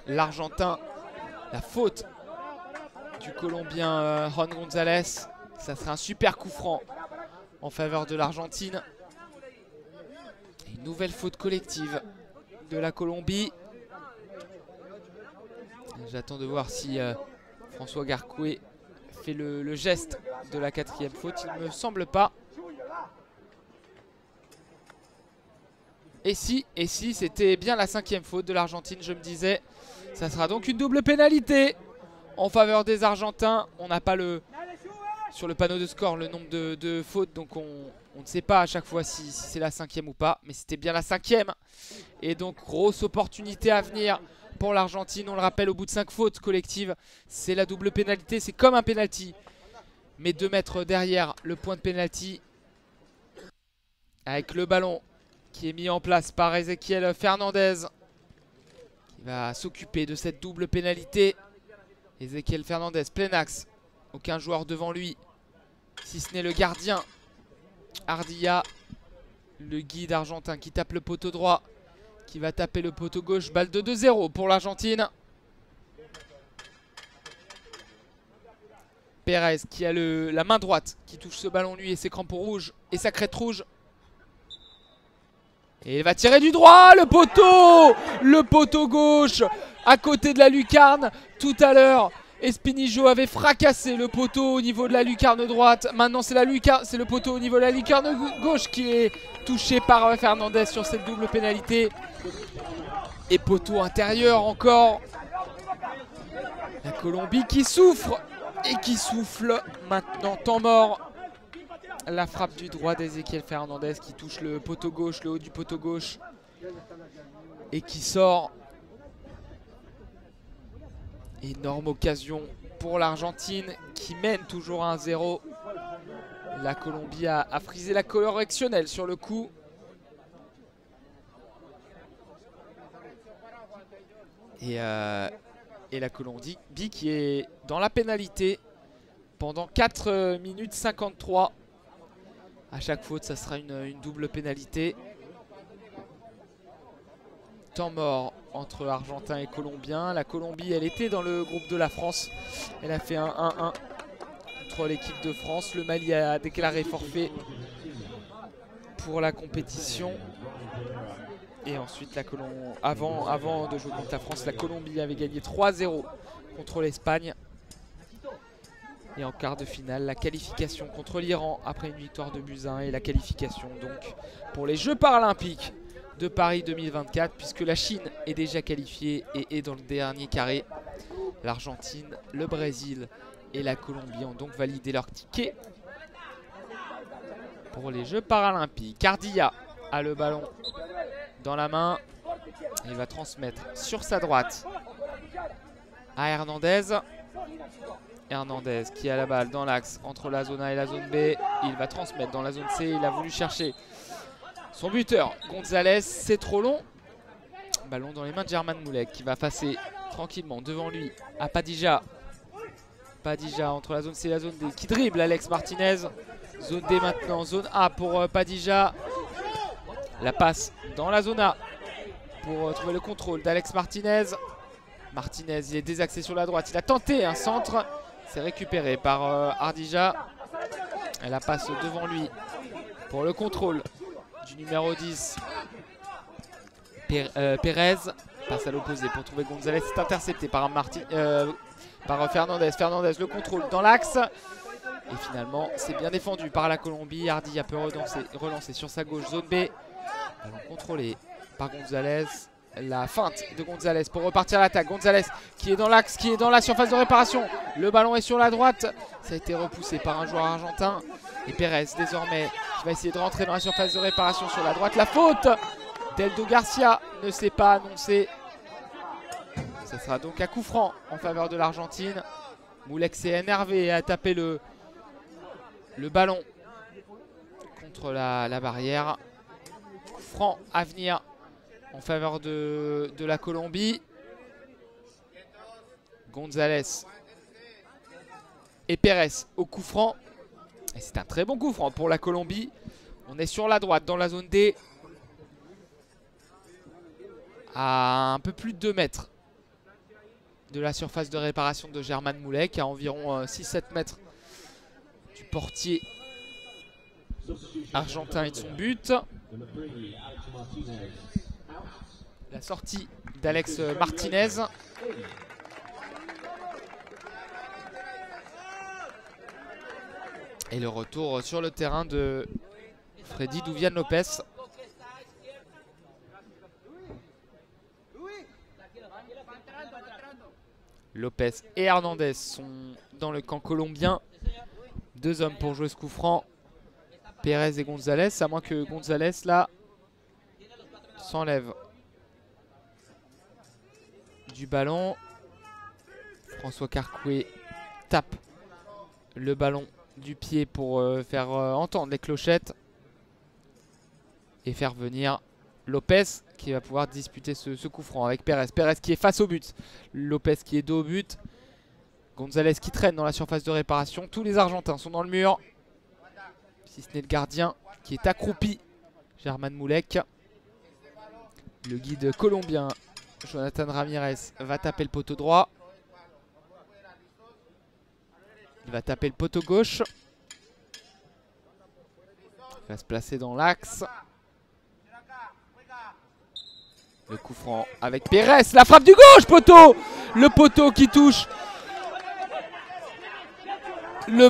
L'Argentin. La faute du Colombien Juan González. Ça sera un super coup franc en faveur de l'Argentine. Une nouvelle faute collective de la Colombie. J'attends de voir si François Garcoué fait le geste de la 4e faute. Il ne me semble pas. Et si c'était bien la 5e faute de l'Argentine, je me disais. Ça sera donc une double pénalité en faveur des Argentins. On n'a pas sur le panneau de score le nombre de fautes, donc on ne sait pas à chaque fois si c'est la 5e ou pas, mais c'était bien la 5e. Et donc grosse opportunité à venir pour l'Argentine. On le rappelle, au bout de 5 fautes collectives, c'est la double pénalité. C'est comme un pénalty, mais 2 mètres derrière le point de pénalty. Avec le ballon qui est mis en place par Ezequiel Fernandez, qui va s'occuper de cette double pénalité. Ezequiel Fernandez, plein axe. Aucun joueur devant lui, si ce n'est le gardien. Ardilla, le guide argentin qui tape le poteau droit, qui va taper le poteau gauche. Balle de 2-0 pour l'Argentine. Pérez qui a la main droite, qui touche ce ballon lui et ses crampons rouges et sa crête rouge. Et il va tirer du droit, le poteau gauche à côté de la lucarne. Tout à l'heure, Espinijo avait fracassé le poteau au niveau de la lucarne droite. Maintenant c'est le poteau au niveau de la lucarne gauche qui est touché par Fernandez sur cette double pénalité. Et poteau intérieur encore. La Colombie qui souffre et qui souffle. Maintenant temps mort. La frappe du droit d'Ezequiel Fernandez qui touche le poteau gauche, le haut du poteau gauche. Et qui sort. Énorme occasion pour l'Argentine qui mène toujours 1-0. La Colombie a frisé la correctionnelle sur le coup. Et la Colombie qui est dans la pénalité pendant 4 minutes 53. À chaque faute, ça sera une double pénalité. Temps mort entre Argentins et Colombiens. La Colombie, elle était dans le groupe de la France. Elle a fait un 1-1 contre l'équipe de France. Le Mali a déclaré forfait pour la compétition. Et ensuite, avant de jouer contre la France, la Colombie avait gagné 3-0 contre l'Espagne. Et en quart de finale, la qualification contre l'Iran après une victoire de Buzyn. Et la qualification donc pour les Jeux paralympiques de Paris 2024, puisque la Chine est déjà qualifiée et est dans le dernier carré. L'Argentine, le Brésil et la Colombie ont donc validé leur ticket pour les Jeux paralympiques. Ardilla a le ballon dans la main. Il va transmettre sur sa droite à Hernandez. Hernandez qui a la balle dans l'axe entre la zone A et la zone B. Il va transmettre dans la zone C. Il a voulu chercher son buteur, Gonzalez. C'est trop long. Ballon dans les mains de German Moulek qui va passer tranquillement devant lui à Padilla. Padilla entre la zone C et la zone D qui dribble Alex Martinez. Zone D maintenant, zone A pour Padilla. La passe dans la zone A pour trouver le contrôle d'Alex Martinez. Martinez, il est désaxé sur la droite. Il a tenté un centre. C'est récupéré par Ardilla. Et la passe devant lui pour le contrôle du numéro 10. Pérez passe à l'opposé pour trouver Gonzalez. C'est intercepté par Fernandez. Fernandez, le contrôle dans l'axe. Et finalement, c'est bien défendu par la Colombie. Ardilla peut relancer sur sa gauche, zone B. Ballon contrôlé par Gonzalez. La feinte de Gonzalez pour repartir à l'attaque. Gonzalez qui est dans l'axe, qui est dans la surface de réparation. Le ballon est sur la droite. Ça a été repoussé par un joueur argentin. Et Pérez désormais qui va essayer de rentrer dans la surface de réparation sur la droite. La faute d'Eldo Garcia ne s'est pas annoncée. Ça sera donc un coup franc en faveur de l'Argentine. Moulek s'est énervé et a tapé le ballon contre la barrière. Coup franc à venir en faveur de la Colombie. Gonzalez et Pérez au coup franc. Et c'est un très bon coup franc pour la Colombie. On est sur la droite dans la zone D. À un peu plus de 2 mètres de la surface de réparation de German Moulek. À environ 6-7 mètres du portier argentin et de son but. La sortie d'Alex Martinez. Et le retour sur le terrain de Freddy Duvian Lopez. Lopez et Hernandez sont dans le camp colombien. 2 hommes pour jouer ce coup franc. Pérez et Gonzalez, à moins que Gonzalez là s'enlève du ballon. François Carcoué tape le ballon du pied pour faire entendre les clochettes et faire venir Lopez qui va pouvoir disputer ce coup franc avec Pérez. Pérez qui est face au but. Lopez qui est dos au but. Gonzalez qui traîne dans la surface de réparation. Tous les Argentins sont dans le mur. Si ce n'est le gardien qui est accroupi. German Moulek. Le guide colombien, Jonathan Ramirez, va taper le poteau droit. Il va taper le poteau gauche. Il va se placer dans l'axe. Le coup franc avec Pérez. La frappe du gauche, poteau. Le poteau qui touche. Le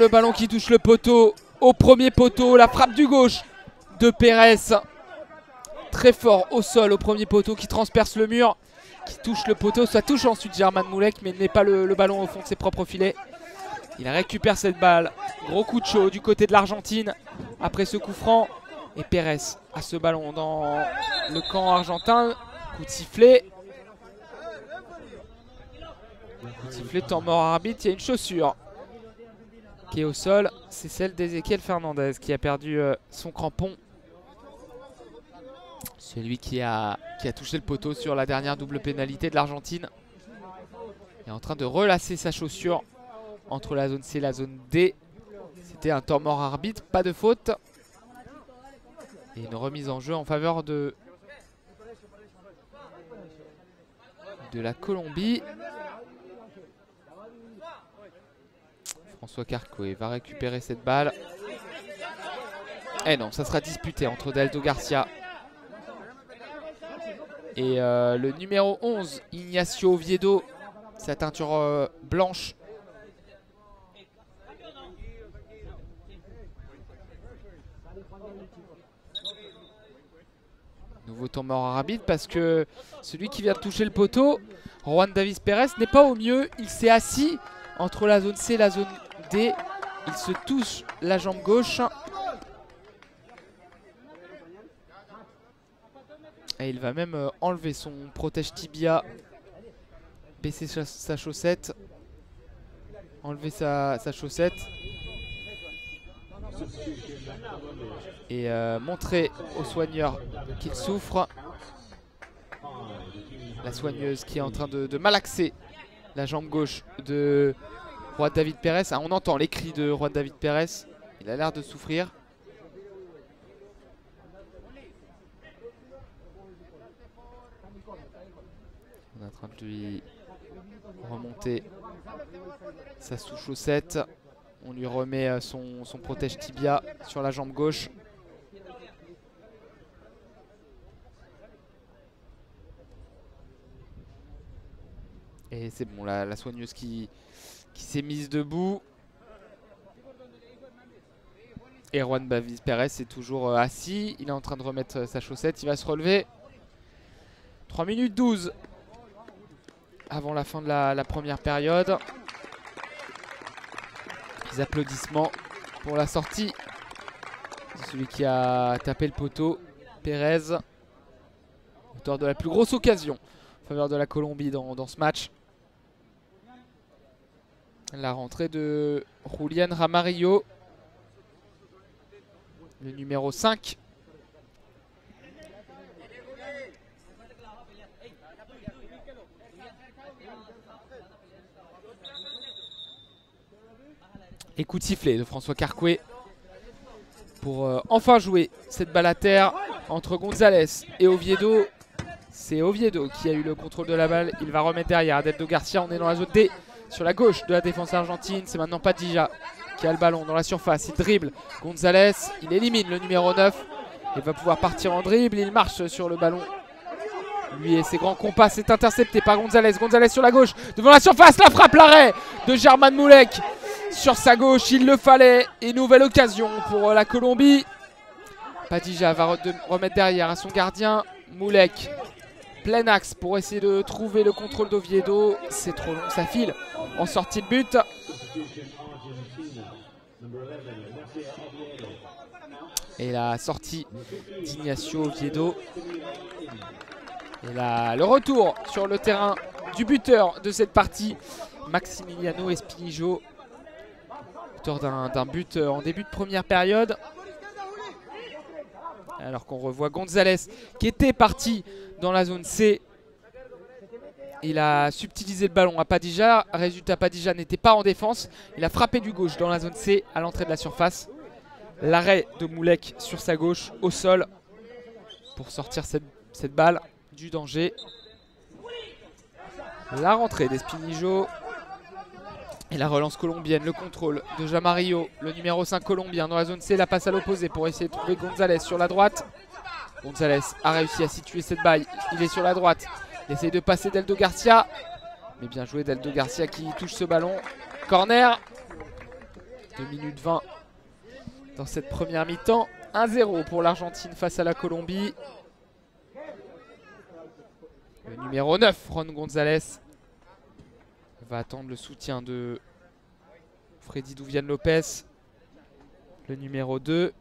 ballon qui touche le poteau. Au premier poteau, la frappe du gauche de Pérez. Très fort au sol, au premier poteau, qui transperce le mur, qui touche le poteau. Ça touche ensuite German Moulek, mais il ne met pas le ballon au fond de ses propres filets. Il récupère cette balle. Gros coup de chaud du côté de l'Argentine après ce coup franc. Et Pérez a ce ballon dans le camp argentin. Coup de sifflet. Coup de sifflet, temps mort arbitre. Il y a une chaussure qui est au sol. C'est celle d'Ezequiel Fernandez qui a perdu son crampon. Celui qui a touché le poteau sur la dernière double pénalité de l'Argentine. Il est en train de relasser sa chaussure entre la zone C et la zone D. C'était un temps mort arbitre, pas de faute. Et une remise en jeu en faveur de la Colombie. François Carcoué va récupérer cette balle. Et non, ça sera disputé entre Daldo Garcia et le numéro 11, Ignacio Oviedo. Sa teinture blanche. Nouveau temps mort arbitre parce que celui qui vient de toucher le poteau, Juan Davis Pérez, n'est pas au mieux. Il s'est assis entre la zone C et la zone D. Il se touche la jambe gauche. Et il va même enlever son protège tibia, baisser sa chaussette, enlever sa chaussette et montrer au soigneur qu'il souffre. La soigneuse qui est en train de malaxer la jambe gauche de Juan David Pérez. Ah, on entend les cris de Juan David Pérez. Il a l'air de souffrir. On est en train de lui remonter sa sous-chaussette. On lui remet son protège tibia sur la jambe gauche. Et c'est bon, la soigneuse qui s'est mise debout. Et Juan David Pérez est toujours assis. Il est en train de remettre sa chaussette. Il va se relever. 3 minutes 12 avant la fin de la première période. Les applaudissements pour la sortie de celui qui a tapé le poteau, Pérez, auteur de la plus grosse occasion en faveur de la Colombie dans ce match. La rentrée de Julián Ramarillo, le numéro 5. Et coup de sifflet de François Carcoué pour enfin jouer cette balle à terre entre Gonzalez et Oviedo. C'est Oviedo qui a eu le contrôle de la balle. Il va remettre derrière Daldo Garcia. On est dans la zone D sur la gauche de la défense argentine. C'est maintenant Padilla qui a le ballon dans la surface. Il dribble Gonzalez. Il élimine le numéro 9. Il va pouvoir partir en dribble. Il marche sur le ballon. Lui et ses grands compas. C'est intercepté par Gonzalez. Gonzalez sur la gauche devant la surface. La frappe, l'arrêt de German Moulek. Sur sa gauche, il le fallait. Et nouvelle occasion pour la Colombie. Padilla va remettre derrière à son gardien. Moulek, plein axe pour essayer de trouver le contrôle d'Oviedo. C'est trop long, ça file en sortie de but. Et la sortie d'Ignacio Oviedo. Et là, le retour sur le terrain du buteur de cette partie, Maximiliano Espinijo. Auteur d'un but en début de première période. Alors qu'on revoit Gonzalez qui était parti dans la zone C Il a subtilisé le ballon à Padija. Résultat, Padija n'était pas en défense. Il a frappé du gauche dans la zone C à l'entrée de la surface. L'arrêt de Moulek sur sa gauche au sol pour sortir cette balle du danger. La rentrée d'Espinijo. Et la relance colombienne, le contrôle de Jamarillo, le numéro 5 colombien dans la zone C. La passe à l'opposé pour essayer de trouver Gonzalez sur la droite. Gonzalez a réussi à situer cette balle. Il est sur la droite. Il essaye de passer Deldo Garcia. Mais bien joué Deldo Garcia qui touche ce ballon. Corner. 2 minutes 20 dans cette première mi-temps. 1-0 pour l'Argentine face à la Colombie. Le numéro 9, Ron Gonzalez, va attendre le soutien de Freddy Douvian Lopez. Le numéro 2,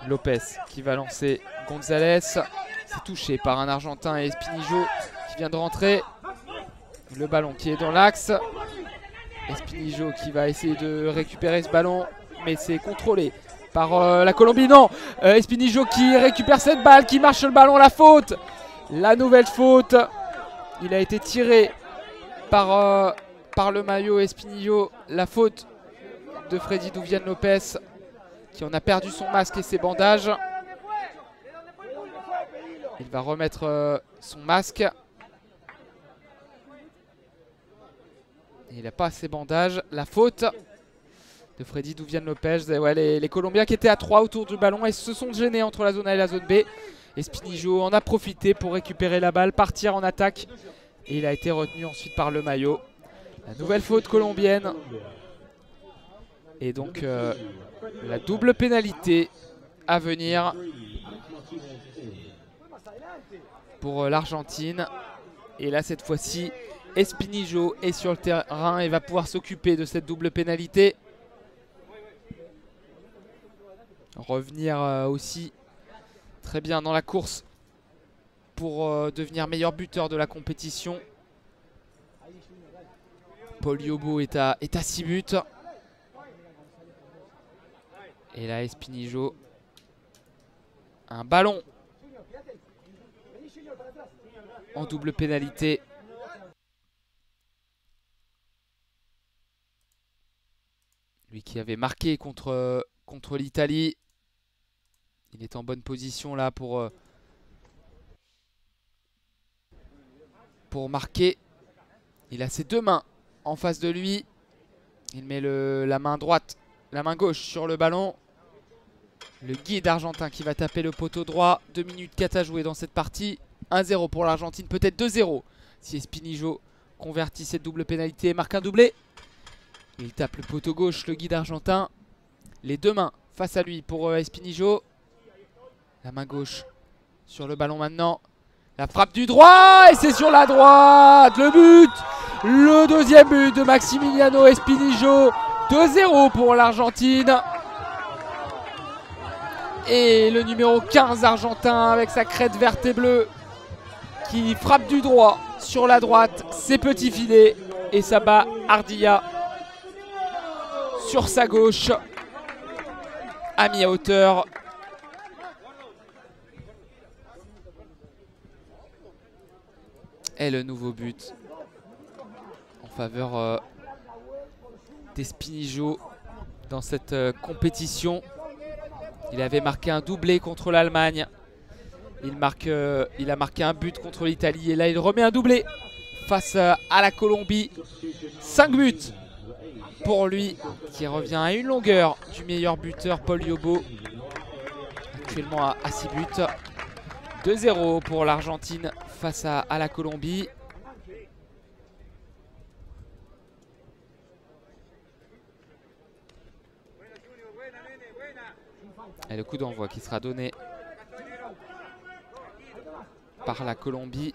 Lopez qui va lancer Gonzalez. C'est touché par un Argentin et Espinijo qui vient de rentrer. Le ballon qui est dans l'axe. Espinijo qui va essayer de récupérer ce ballon. Mais c'est contrôlé par la Colombie. Non, Espinijo qui récupère cette balle, qui marche le ballon. La faute. La nouvelle faute. Il a été tiré par le maillot Espinijo. La faute de Freddy Douvian Lopez qui en a perdu son masque et ses bandages. Il va remettre son masque. Il n'a pas ses bandages. La faute de Freddy Douvian Lopez. Et ouais, les Colombiens qui étaient à 3 autour du ballon et se sont gênés entre la zone A et la zone B. Espinijo en a profité pour récupérer la balle, partir en attaque. Et il a été retenu ensuite par le maillot. La nouvelle faute colombienne. Et donc la double pénalité à venir pour l'Argentine. Et là cette fois-ci, Espinijo est sur le terrain et va pouvoir s'occuper de cette double pénalité. Revenir aussi très bien dans la course pour devenir meilleur buteur de la compétition. Paul Yobo est à 6 buts. Et là Espinijo, un ballon en double pénalité. Lui qui avait marqué contre l'Italie. Il est en bonne position là pour marquer. Il a ses deux mains en face de lui. Il met la main droite, la main gauche sur le ballon. Le guide argentin qui va taper le poteau droit. 2 minutes 4 à jouer dans cette partie. 1-0 pour l'Argentine, peut-être 2-0 si Espinijo convertit cette double pénalité et marque un doublé. Il tape le poteau gauche, le guide argentin. Les deux mains face à lui pour Espinijo. La main gauche sur le ballon maintenant. La frappe du droit et c'est sur la droite. Le but, le deuxième but de Maximiliano Espinijo. 2-0 pour l'Argentine. Et le numéro 15 argentin avec sa crête verte et bleue qui frappe du droit sur la droite. Ses petits filets et ça bat Ardilla sur sa gauche à mi-hauteur. Et le nouveau but en faveur d'Espinijo dans cette compétition. Il avait marqué un doublé contre l'Allemagne. Il a marqué un but contre l'Italie. Et là, il remet un doublé face à la Colombie. 5 buts pour lui, qui revient à une longueur du meilleur buteur Paul Yobo. Actuellement à 6 buts. 2-0 pour l'Argentine face à la Colombie. Et le coup d'envoi qui sera donné par la Colombie.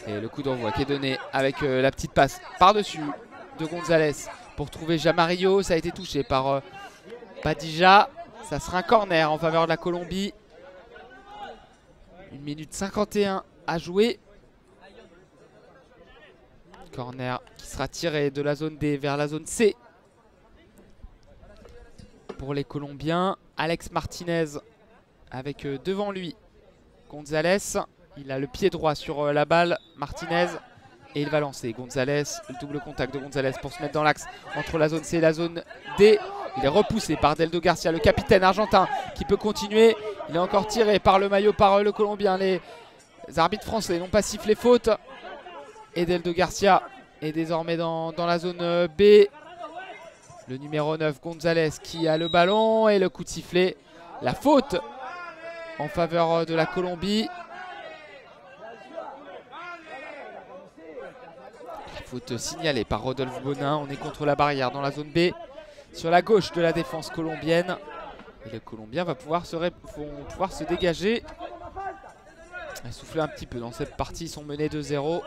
Et le coup d'envoi qui est donné avec la petite passe par-dessus de Gonzalez pour trouver Jamarillo. Ça a été touché par Padija. Ça sera un corner en faveur de la Colombie. 1 minute 51 à jouer. Corner qui sera tiré de la zone D vers la zone C. Pour les Colombiens, Alex Martinez avec devant lui Gonzalez. Il a le pied droit sur la balle, Martinez. Et il va lancer Gonzalez, le double contact de Gonzalez pour se mettre dans l'axe entre la zone C et la zone D. Il est repoussé par Deldo Garcia, le capitaine argentin qui peut continuer. Il est encore tiré par le maillot par le Colombien. Les arbitres français n'ont pas sifflé faute. Et Deldo Garcia est désormais dans la zone B. Le numéro 9 Gonzalez qui a le ballon et le coup de sifflet. La faute en faveur de la Colombie. Faute signalée par Rodolphe Bonin. On est contre la barrière dans la zone B, sur la gauche de la défense colombienne. Et le Colombien va pouvoir se dégager et souffler un petit peu dans cette partie. Ils sont menés 2-0.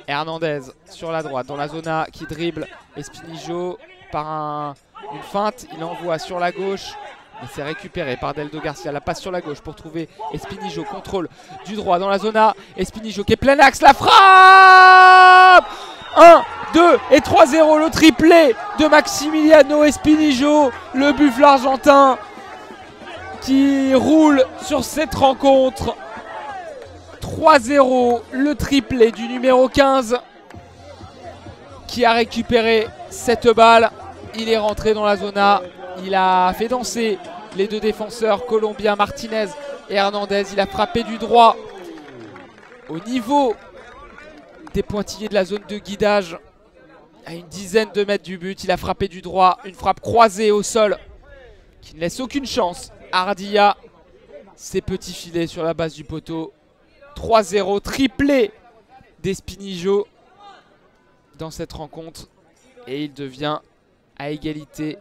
Hernandez sur la droite dans la zone A qui dribble Espinijo par une feinte. Il envoie sur la gauche, mais c'est récupéré par Deldo Garcia. La passe sur la gauche pour trouver Espinijo. Contrôle du droit dans la zone A. Espinijo qui est plein axe. La frappe 1, 2 et 3-0. Le triplé de Maximiliano Espinijo. Le buffle argentin qui roule sur cette rencontre. 3-0. Le triplé du numéro 15 qui a récupéré cette balle. Il est rentré dans la zone A. Il a fait danser les deux défenseurs colombiens, Martinez et Hernandez. Il a frappé du droit au niveau des pointillés de la zone de guidage, à une dizaine de mètres du but. Il a frappé du droit, une frappe croisée au sol qui ne laisse aucune chance. Ardilla, ses petits filets sur la base du poteau. 3-0, triplé d'Espinijo dans cette rencontre. Et il devient à égalité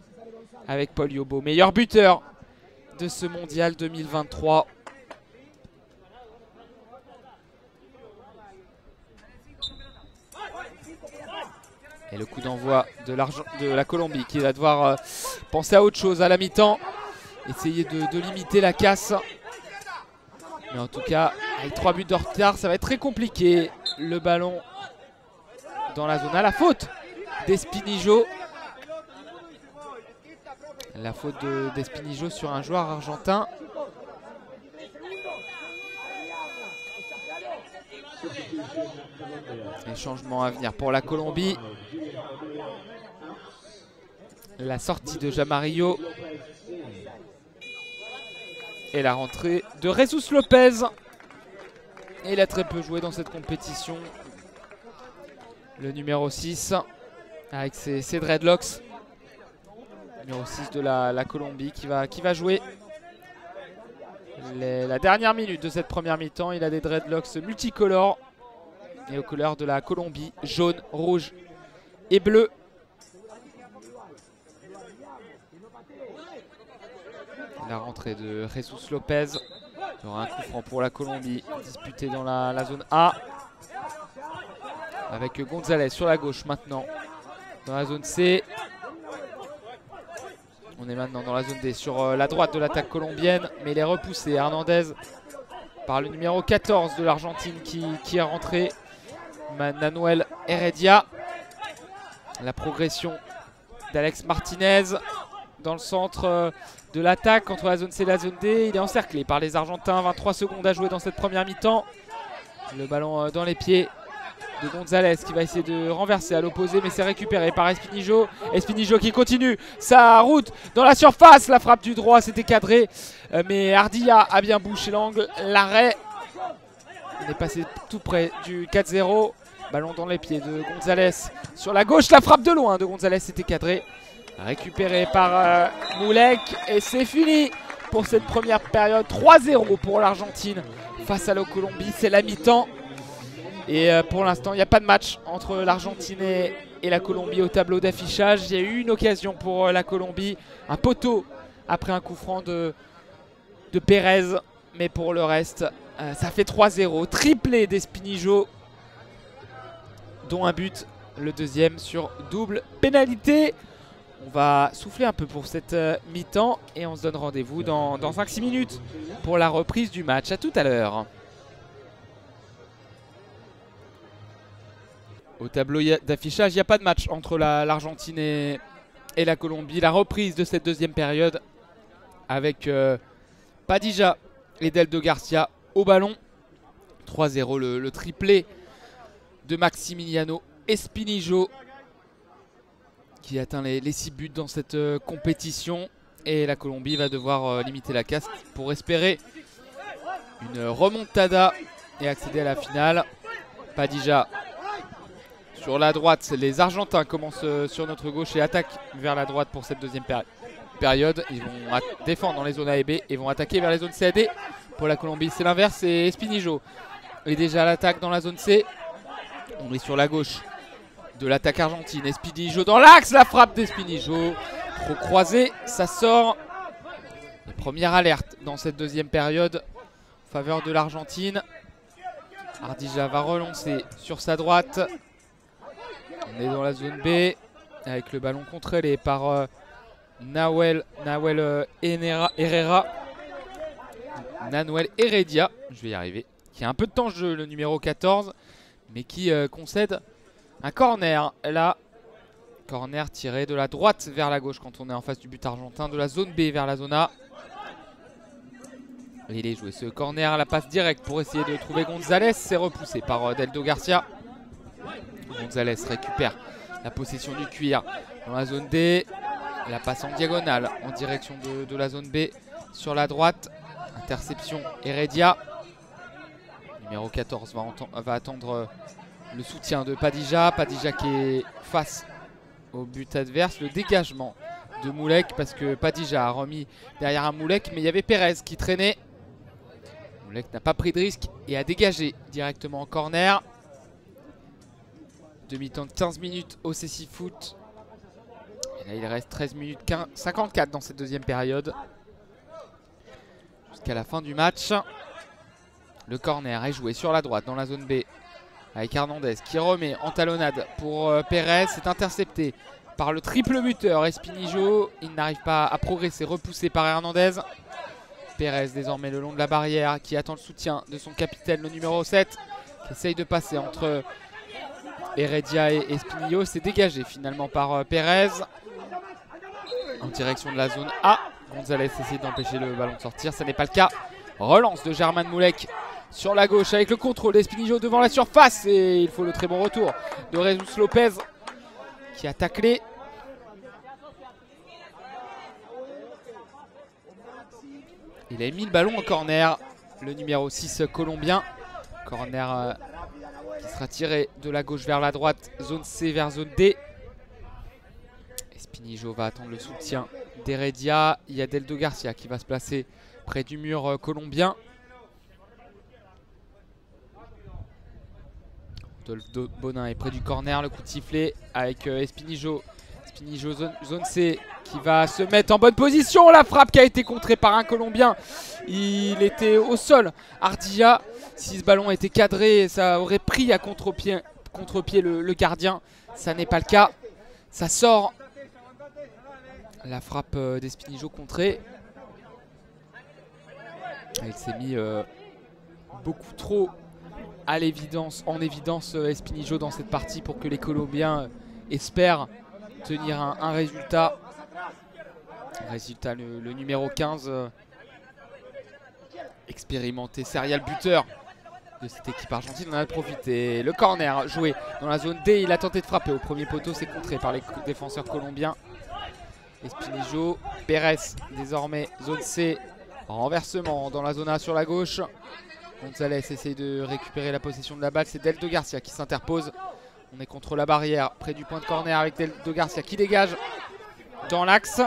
avec Paul Yobo, meilleur buteur de ce mondial 2023. Et le coup d'envoi de la Colombie qui va devoir penser à autre chose à la mi-temps. Essayer de limiter la casse. Mais en tout cas, avec 3 buts de retard, ça va être très compliqué. Le ballon dans la zone A. La faute d'Espinijo. La faute d'Espinijo sur un joueur argentin. Les changements à venir pour la Colombie. La sortie de Jamarillo. Et la rentrée de Jesus Lopez. Et il a très peu joué dans cette compétition. Le numéro 6 avec ses dreadlocks. Numéro 6 de la Colombie qui va jouer la dernière minute de cette première mi-temps. Il a des dreadlocks multicolores et aux couleurs de la Colombie, jaune, rouge et bleu. La rentrée de Jesus Lopez. Il y aura un coup franc pour la Colombie disputé dans la zone A. Avec Gonzalez sur la gauche maintenant dans la zone C. On est maintenant dans la zone D sur la droite de l'attaque colombienne. Mais il est repoussé, Hernandez, par le numéro 14 de l'Argentine qui est rentré, Manuel Heredia. La progression d'Alex Martinez dans le centre de l'attaque entre la zone C et la zone D. Il est encerclé par les Argentins. 23 secondes à jouer dans cette première mi-temps. Le ballon dans les pieds de Gonzalez qui va essayer de renverser à l'opposé, mais c'est récupéré par Espinijo. Espinijo qui continue sa route dans la surface. La frappe du droit, c'était cadré, mais Ardilla a bien bouché l'angle. L'arrêt, il est passé tout près du 4-0. Ballon dans les pieds de Gonzalez sur la gauche. La frappe de loin de Gonzalez, c'était cadré. Récupéré par Moulek. Et c'est fini pour cette première période. 3-0 pour l'Argentine face à la Colombie. C'est la mi-temps. Et pour l'instant, il n'y a pas de match entre l'Argentine et la Colombie au tableau d'affichage. Il y a eu une occasion pour la Colombie. Un poteau après un coup franc de Pérez. Mais pour le reste, ça fait 3-0. Triplé d'Espinijo, dont un but, le deuxième sur double pénalité. On va souffler un peu pour cette mi-temps et on se donne rendez-vous dans 5-6 minutes pour la reprise du match. A tout à l'heure. Au tableau d'affichage, il n'y a pas de match entre l'Argentine et la Colombie. La reprise de cette deuxième période avec Padilla et Deldo Garcia au ballon. 3-0 le triplé de Maximiliano Espinijo qui atteint les 6 buts dans cette compétition. Et la Colombie va devoir limiter la casse pour espérer une remontada et accéder à la finale. Padilla sur la droite. Les Argentins commencent sur notre gauche et attaquent vers la droite pour cette deuxième période. Ils vont défendre dans les zones A et B et vont attaquer vers les zones C et D. Pour la Colombie, c'est l'inverse. Et Espinijo est déjà à l'attaque dans la zone C. On est sur la gauche de l'attaque argentine. Espinijo dans l'axe. La frappe d'Espinijo. Trop croisé. Ça sort. Les premières alertes dans cette deuxième période en faveur de l'Argentine. Ardija va relancer sur sa droite. On est dans la zone B avec le ballon contrôlé par Nahuel Herrera. Nahuel Heredia, je vais y arriver, qui a un peu de temps de jeu, le numéro 14, mais qui concède un corner. Là, corner tiré de la droite vers la gauche quand on est en face du but argentin, de la zone B vers la zone A. Il est joué ce corner, la passe directe pour essayer de trouver Gonzalez. C'est repoussé par Deldo Garcia. Gonzalez récupère la possession du cuir dans la zone D. La passe en diagonale en direction de la zone B sur la droite. Interception Heredia. Numéro 14 va attendre le soutien de Padilla. Padilla qui est face au but adverse. Le dégagement de Moulek parce que Padilla a remis derrière un Moulek, mais il y avait Pérez qui traînait. Moulek n'a pas pris de risque et a dégagé directement en corner. Demi-temps de 15 minutes au CC Foot. Et là il reste 13 minutes 54 dans cette deuxième période. Jusqu'à la fin du match. Le corner est joué sur la droite dans la zone B. Avec Hernandez qui remet en talonnade pour Pérez. C'est intercepté par le triple buteur Espinijo. Il n'arrive pas à progresser, repoussé par Hernandez. Pérez désormais le long de la barrière qui attend le soutien de son capitaine, le numéro 7. Qui essaye de passer entre Heredia et Espinijo. C'est dégagé finalement par Pérez. En direction de la zone A. Gonzalez essaie d'empêcher le ballon de sortir. Ça n'est pas le cas. Relance de German Moulek sur la gauche avec le contrôle d'Espinijo devant la surface. Et il faut le très bon retour de Jesus Lopez qui a taclé. Il a mis le ballon en corner. Le numéro 6 colombien. Corner qui sera tiré de la gauche vers la droite. Zone C vers zone D. Espinijo va attendre le soutien d'Heredia. Il y a Deldo Garcia qui va se placer près du mur colombien. Rodolphe Bonin est près du corner. Le coup de sifflet avec Espinijo. Espinijo zone C qui va se mettre en bonne position. La frappe qui a été contrée par un Colombien. Il était au sol. Ardilla, si ce ballon était cadré, ça aurait pris à contre-pied le gardien. Ça n'est pas le cas. Ça sort. La frappe d'Espinijo contrée. Il s'est mis beaucoup trop en évidence Espinijo dans cette partie pour que les Colombiens espèrent tenir un résultat. Le numéro 15 expérimenté, serial buteur de cette équipe argentine, on a profité. Le corner joué dans la zone D, il a tenté de frapper au premier poteau, c'est contré par les défenseurs colombiens. Espinijo, Pérez désormais zone C, renversement dans la zone A sur la gauche. Gonzalez essaye de récupérer la possession de la balle, c'est Deldo Garcia qui s'interpose. On est contre la barrière, près du point de corner avec Deldo Garcia qui dégage dans l'axe.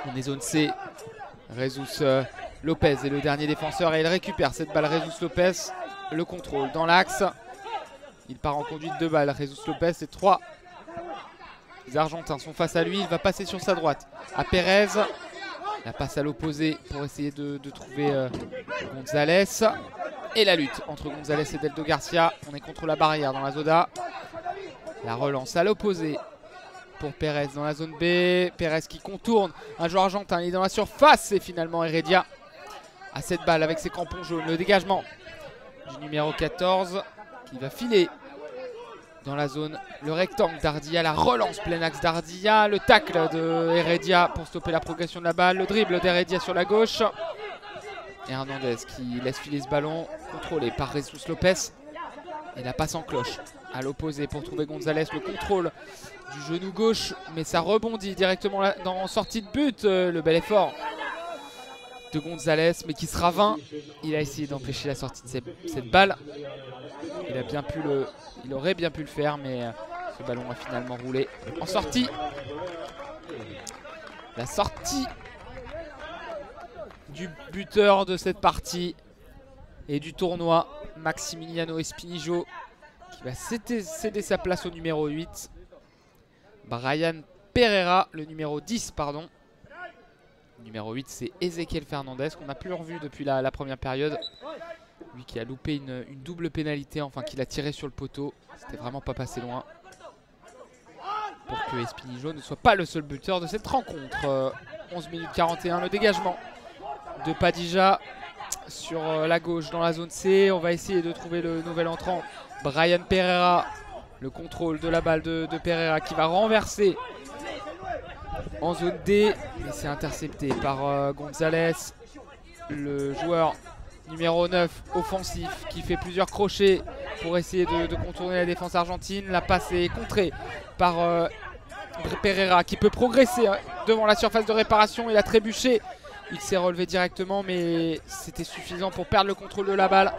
On est zone C, Jesus Lopez est le dernier défenseur et il récupère cette balle. Jesus Lopez, le contrôle dans l'axe. Il part en conduite de balle, Jesus Lopez, et 3 Argentins sont face à lui. Il va passer sur sa droite à Pérez. La passe à l'opposé pour essayer de trouver Gonzalez. Et la lutte entre Gonzalez et Deldo Garcia. On est contre la barrière dans la zone A. La relance à l'opposé pour Pérez dans la zone B. Pérez qui contourne un joueur argentin. Il est dans la surface et finalement Heredia à cette balle avec ses crampons jaunes. Le dégagement du numéro 14 qui va filer dans la zone, le rectangle d'Ardilla, la relance plein axe d'Ardilla, le tacle de Heredia pour stopper la progression de la balle, le dribble d'Heredia sur la gauche. Hernandez qui laisse filer ce ballon, contrôlé par Jesus Lopez. Et la passe en cloche à l'opposé pour trouver Gonzalez. Le contrôle du genou gauche, mais ça rebondit directement là, dans sortie de but. Le bel effort de Gonzalez, mais qui sera vain. Il a essayé d'empêcher la sortie de cette balle. Il aurait bien pu le faire, mais ce ballon a finalement roulé en sortie. La sortie du buteur de cette partie et du tournoi, Maximiliano Espinijo, qui va céder sa place au numéro 8. Brian Pereira, le numéro 10, pardon. Le numéro 8, c'est Ezequiel Fernandez, qu'on n'a plus revu depuis la première période. Lui qui a loupé une double pénalité, enfin qu'il a tiré sur le poteau. C'était vraiment pas passé loin. Pour que Espinijo ne soit pas le seul buteur de cette rencontre. 11 minutes 41, le dégagement de Padilla sur la gauche dans la zone C. On va essayer de trouver le nouvel entrant, Brian Pereira. Le contrôle de la balle de Pereira qui va renverser en zone D. Mais c'est intercepté par Gonzalez, le joueur numéro 9 offensif qui fait plusieurs crochets pour essayer de contourner la défense argentine. La passe est contrée par Pereira qui peut progresser devant la surface de réparation. Il a trébuché, il s'est relevé directement, mais c'était suffisant pour perdre le contrôle de la balle.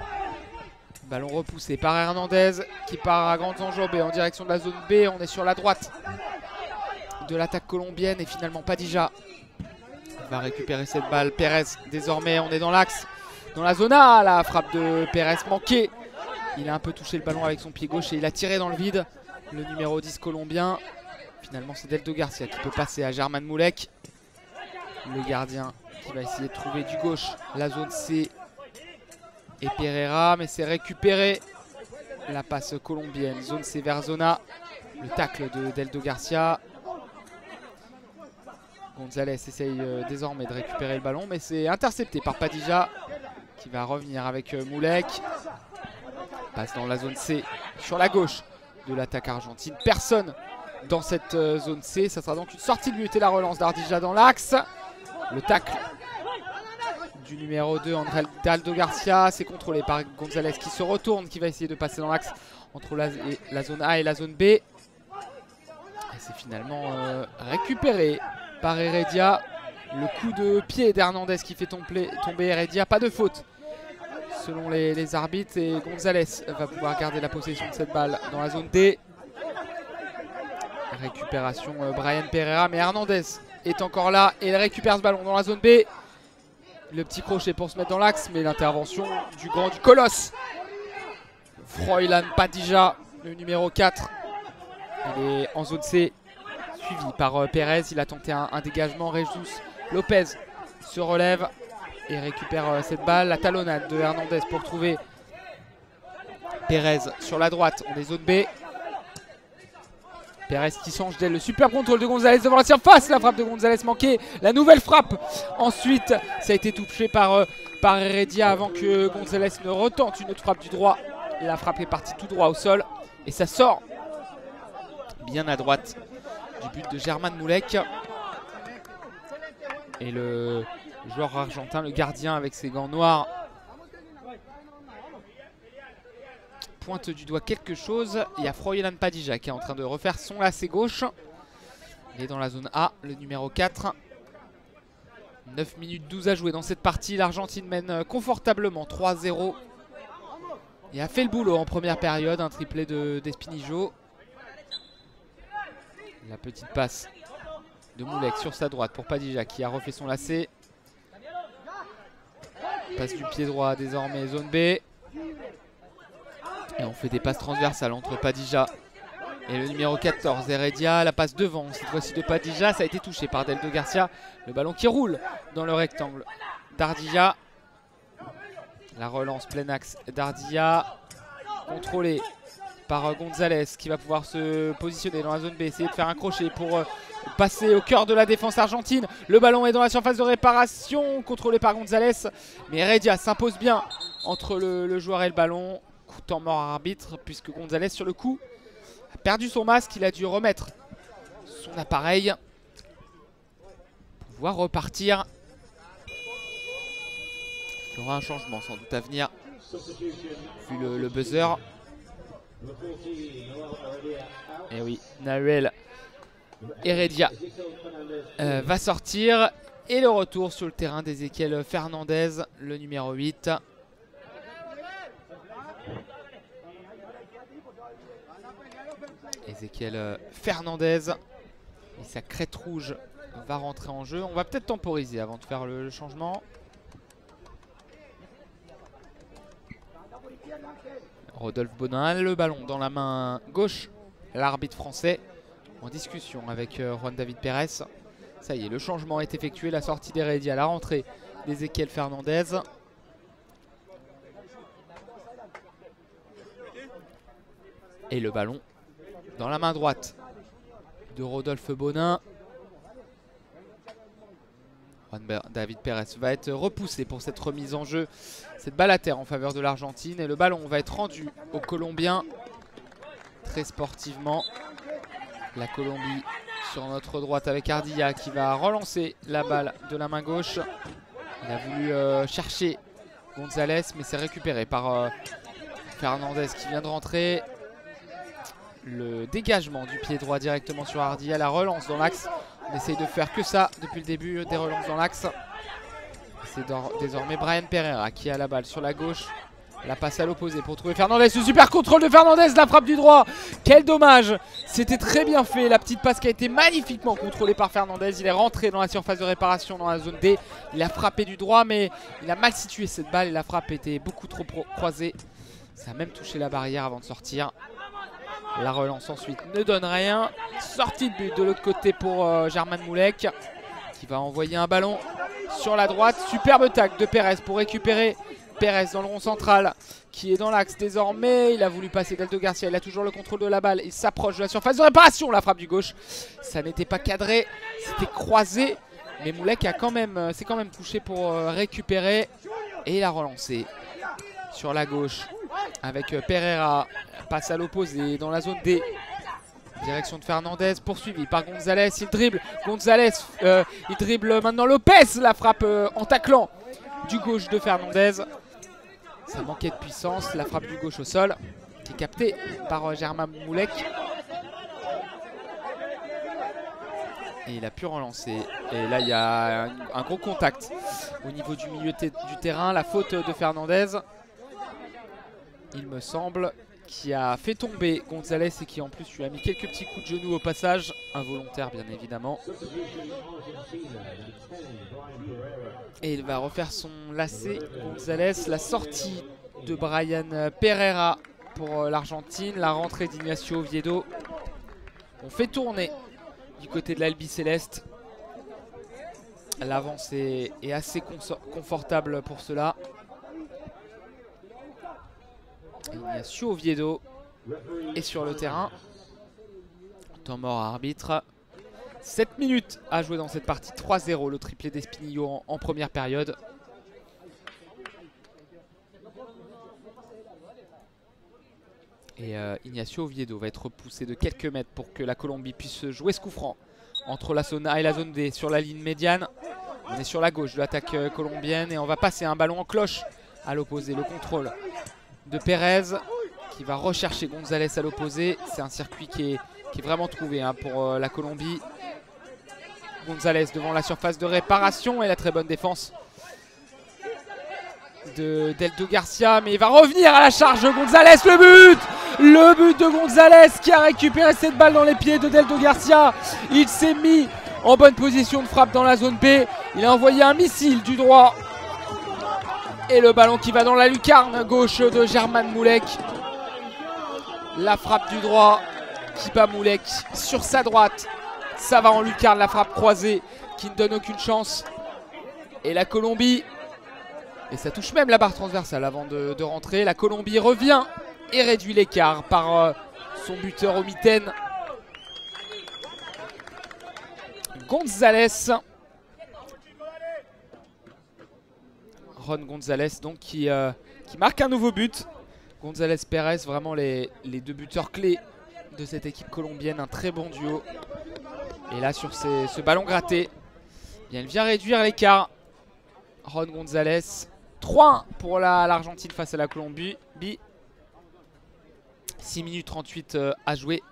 Ballon repoussé par Hernandez qui part à grandes enjambées en direction de la zone B. On est sur la droite de l'attaque colombienne et finalement Padilla va récupérer cette balle. Pérez, désormais on est dans l'axe, dans la zone A. La frappe de Pérez manquée. Il a un peu touché le ballon avec son pied gauche et il a tiré dans le vide. Le numéro 10 colombien. Finalement c'est Deldo Garcia qui peut passer à German Moulek. Le gardien qui va essayer de trouver du gauche la zone C et Pereira, mais c'est récupéré. La passe colombienne, zone C vers zone A. Le tacle de Deldo Garcia. Gonzalez essaye désormais de récupérer le ballon, mais c'est intercepté par Padilla qui va revenir avec Moulek. Passe dans la zone C sur la gauche de l'attaque argentine. Personne dans cette zone C. Ça sera donc une sortie de but et la relance d'Ardija dans l'axe. Le tacle du numéro 2, Deldo Garcia. C'est contrôlé par Gonzalez qui se retourne, qui va essayer de passer dans l'axe entre la zone A et la zone B. Et c'est finalement récupéré par Heredia. Le coup de pied d'Hernandez qui fait tomber Heredia. Pas de faute selon les arbitres. Et Gonzalez va pouvoir garder la possession de cette balle dans la zone D. Récupération Brian Pereira, mais Hernandez est encore là et il récupère ce ballon dans la zone B. Le petit crochet pour se mettre dans l'axe, mais l'intervention du colosse Froilan Padilla, le numéro 4. Il est en zone C, suivi par Pérez. Il a tenté un dégagement. Jesus Lopez se relève et récupère cette balle. La talonnade de Hernandez pour trouver Pérez sur la droite. On est zone B. Pérez qui change d'aile. Le super contrôle de Gonzalez devant la surface. La frappe de Gonzalez manquée. La nouvelle frappe. Ensuite, ça a été touché par Heredia avant que Gonzalez ne retente une autre frappe du droit. La frappe est partie tout droit au sol. Et ça sort bien à droite du but de German Moulek. Et le joueur argentin, le gardien avec ses gants noirs, pointe du doigt quelque chose. Il y a Froilan Padilla qui est en train de refaire son lacet gauche. Il est dans la zone A, le numéro 4. 9 minutes 12 à jouer dans cette partie. L'Argentine mène confortablement 3-0. Et a fait le boulot en première période. Un triplé d'Espinijo. La petite passe de Moulek sur sa droite pour Padilla qui a refait son lacet. Passe du pied droit désormais zone B. Et on fait des passes transversales entre Padilla et le numéro 14, Heredia. La passe devant, cette fois-ci de Padilla. Ça a été touché par Deldo Garcia. Le ballon qui roule dans le rectangle d'Ardilla. La relance plein axe d'Ardilla. Contrôlé par Gonzalez qui va pouvoir se positionner dans la zone B. Essayer de faire un crochet pour passer au cœur de la défense argentine. Le ballon est dans la surface de réparation. Contrôlé par Gonzalez. Mais Heredia s'impose bien entre le joueur et le ballon. Coup de temps mort à arbitre puisque Gonzalez sur le coup a perdu son masque. Il a dû remettre son appareil pour pouvoir repartir. Il y aura un changement sans doute à venir, vu le buzzer. Et oui, Nahuel Heredia va sortir. Et le retour sur le terrain d'Ezequiel Fernandez, le numéro 8. Ezequiel Fernandez et sa crête rouge va rentrer en jeu. On va peut-être temporiser avant de faire le changement. Rodolphe Bonin, le ballon dans la main gauche. L'arbitre français en discussion avec Juan David Pérez. Ça y est, le changement est effectué. La sortie d'Heredia, la rentrée d'Ezequiel Fernandez. Et le ballon dans la main droite de Rodolphe Bonin. Juan David Pérez va être repoussé pour cette remise en jeu. Cette balle à terre en faveur de l'Argentine. Et le ballon va être rendu aux Colombiens très sportivement. La Colombie sur notre droite avec Ardilla qui va relancer la balle de la main gauche. Il a voulu chercher Gonzalez, mais c'est récupéré par Fernandez qui vient de rentrer. Le dégagement du pied droit directement sur Ardilla. La relance dans l'axe. On essaye de faire que ça depuis le début, des relances dans l'axe. C'est désormais Brian Pereira qui a la balle sur la gauche. La passe à l'opposé pour trouver Fernandez. Ce super contrôle de Fernandez, la frappe du droit. Quel dommage. C'était très bien fait. La petite passe qui a été magnifiquement contrôlée par Fernandez. Il est rentré dans la surface de réparation dans la zone D. Il a frappé du droit, mais il a mal situé cette balle et la frappe était beaucoup trop croisée. Ça a même touché la barrière avant de sortir. La relance ensuite ne donne rien. Sortie de but de l'autre côté pour German Moulek qui va envoyer un ballon sur la droite. Superbe tacle de Pérez pour récupérer Pérez dans le rond central qui est dans l'axe désormais. Il a voulu passer Deldo Garcia. Il a toujours le contrôle de la balle. Il s'approche de la surface de réparation. La frappe du gauche. Ça n'était pas cadré. C'était croisé. Mais Moulek s'est quand même couché pour récupérer. Et la relancer sur la gauche avec Pereira. Passe à l'opposé dans la zone D. Direction de Fernandez, poursuivi par Gonzalez. Il dribble. Gonzalez, il dribble maintenant Lopez. La frappe en taclant du gauche de Fernandez. Ça manquait de puissance. La frappe du gauche au sol qui est captée par German Moulek. Et il a pu relancer. Et là, il y a un gros contact au niveau du milieu du terrain. La faute de Fernandez, il me semble, qui a fait tomber Gonzalez et qui en plus lui a mis quelques petits coups de genoux au passage. Involontaire bien évidemment. Et il va refaire son lacet Gonzalez. La sortie de Brian Pereira pour l'Argentine. La rentrée d'Ignacio Oviedo. On fait tourner du côté de l'Albi Céleste. L'avance est assez confortable pour cela. Ignacio Oviedo est sur le terrain. Temps mort à arbitre. 7 minutes à jouer dans cette partie. 3-0 le triplé d'Espinillo en première période. Et Ignacio Oviedo va être repoussé de quelques mètres pour que la Colombie puisse jouer ce coup franc entre la zone A et la zone D sur la ligne médiane. On est sur la gauche de l'attaque colombienne et on va passer un ballon en cloche à l'opposé. Le contrôle de Pérez qui va rechercher Gonzalez à l'opposé. C'est un circuit qui est vraiment trouvé pour la Colombie. Gonzalez devant la surface de réparation et la très bonne défense de Deldo Garcia. Mais il va revenir à la charge Gonzalez. Le but de Gonzalez qui a récupéré cette balle dans les pieds de Deldo Garcia. Il s'est mis en bonne position de frappe dans la zone B. Il a envoyé un missile du droit. Et le ballon qui va dans la lucarne gauche de German Moulek. La frappe du droit qui bat Moulek sur sa droite. Ça va en lucarne, la frappe croisée qui ne donne aucune chance. Et la Colombie, et ça touche même la barre transversale avant de rentrer. La Colombie revient et réduit l'écart par son buteur au mitaine, Gonzalez. Ron Gonzalez donc qui marque un nouveau but. Gonzalez Pérez, vraiment les deux buteurs clés de cette équipe colombienne. Un très bon duo. Et là sur ce ballon gratté, bien, il vient réduire l'écart. Ron Gonzalez 3-1 pour l'Argentine face à la Colombie. 6 minutes 38 à jouer.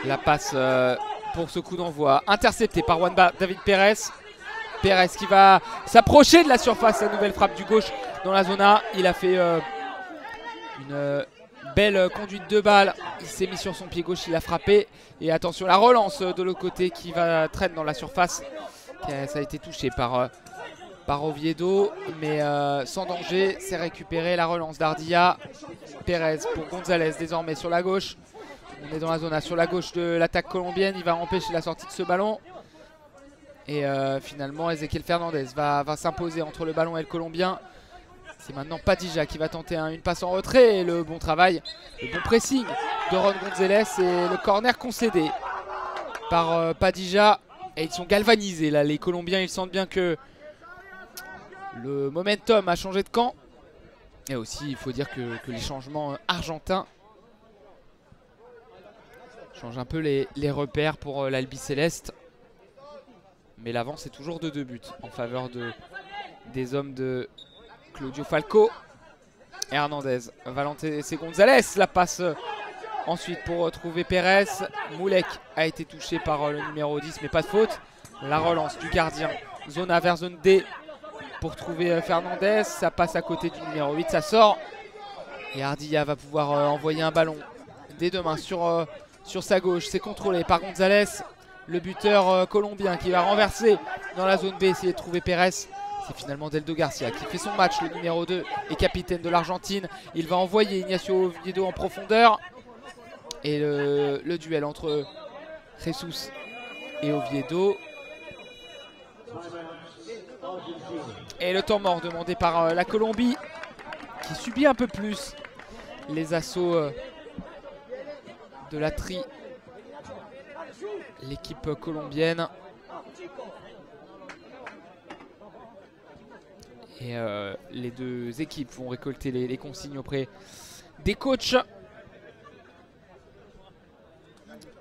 La passe pour ce coup d'envoi intercepté par Juan David Pérez. Pérez qui va s'approcher de la surface. La nouvelle frappe du gauche dans la zone A. Il a fait une belle conduite de balle. Il s'est mis sur son pied gauche, il a frappé. Et attention, la relance de l'autre côté qui va traîner dans la surface. Ça a été touché par Oviedo, mais sans danger. C'est récupéré. La relance d'Ardilla. Pérez pour González désormais sur la gauche. On est dans la zone A sur la gauche de l'attaque colombienne. Il va empêcher la sortie de ce ballon. Et finalement, Ezequiel Fernandez va s'imposer entre le ballon et le Colombien. C'est maintenant Padilla qui va tenter une passe en retrait. Et le bon travail, le bon pressing de Ron González. Et le corner concédé par Padilla. Et ils sont galvanisés là, les Colombiens. Ils sentent bien que le momentum a changé de camp. Et aussi, il faut dire que les changements argentins changent un peu les repères pour l'Albiceleste. Mais l'avance est toujours de 2 buts en faveur des hommes de Claudio Falco. Hernandez, Valente González, la passe ensuite pour trouver Pérez. Moulek a été touché par le numéro 10 mais pas de faute. La relance du gardien, zone A vers zone D pour trouver Fernandez. Ça passe à côté du numéro 8, ça sort. Et Ardilla va pouvoir envoyer un ballon des 2 mains sur sa gauche. C'est contrôlé par González. Le buteur colombien qui va renverser dans la zone B, essayer de trouver Pérez. C'est finalement Deldo Garcia qui fait son match, le numéro 2 et capitaine de l'Argentine. Il va envoyer Ignacio Oviedo en profondeur. Et le duel entre Jesus et Oviedo. Et le temps mort demandé par la Colombie qui subit un peu plus les assauts de la tri. L'équipe colombienne. Et les 2 équipes vont récolter les consignes auprès des coachs.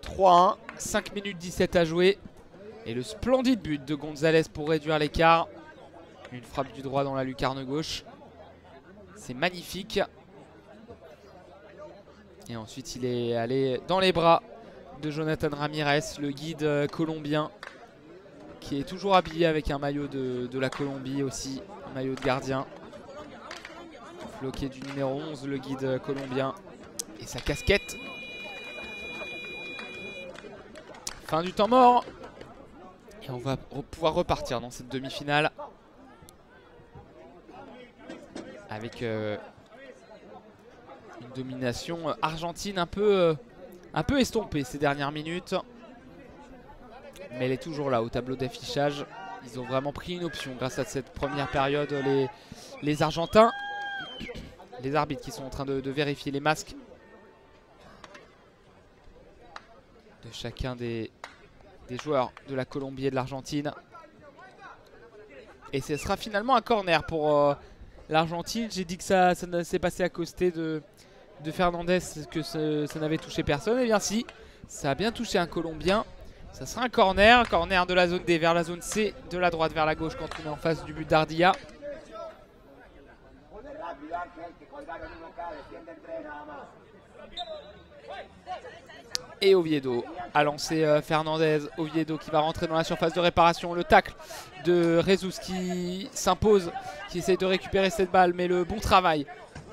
3-1, 5 minutes 17 à jouer. Et le splendide but de González pour réduire l'écart. Une frappe du droit dans la lucarne gauche. C'est magnifique. Et ensuite il est allé dans les bras de Jonathan Ramirez, le guide colombien, qui est toujours habillé avec un maillot de la Colombie aussi, un maillot de gardien. Floqué du numéro 11, le guide colombien, et sa casquette. Fin du temps mort. Et on va pouvoir repartir dans cette demi-finale avec une domination argentine un peu estompée ces dernières minutes. Mais elle est toujours là au tableau d'affichage. Ils ont vraiment pris une option grâce à cette première période, les Argentins. Les arbitres qui sont en train de vérifier les masques de chacun des joueurs de la Colombie et de l'Argentine. Et ce sera finalement un corner pour l'Argentine. J'ai dit que ça s'est passé à côté de Fernandez, que ça n'avait touché personne. Et bien si, ça a bien touché un Colombien. Ça sera un corner de la zone D vers la zone C, de la droite vers la gauche quand on est en face du but d'Ardilla. Et Oviedo a lancé Fernandez. Oviedo qui va rentrer dans la surface de réparation. Le tacle de Jesus qui s'impose, qui essaye de récupérer cette balle. Mais le bon travail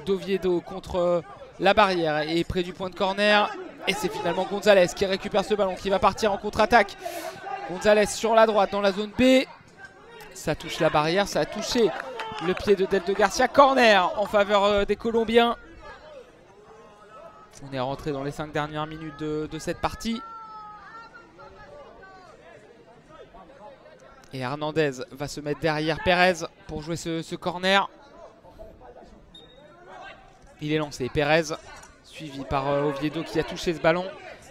d'Oviedo contre la barrière et près du point de corner. Et c'est finalement González qui récupère ce ballon, qui va partir en contre-attaque. González sur la droite dans la zone B. Ça touche la barrière, ça a touché le pied de Deldo Garcia. Corner en faveur des Colombiens. On est rentré dans les 5 dernières minutes de cette partie. Et Hernandez va se mettre derrière Pérez pour jouer ce corner. Il est lancé, Pérez, suivi par Oviedo qui a touché ce ballon.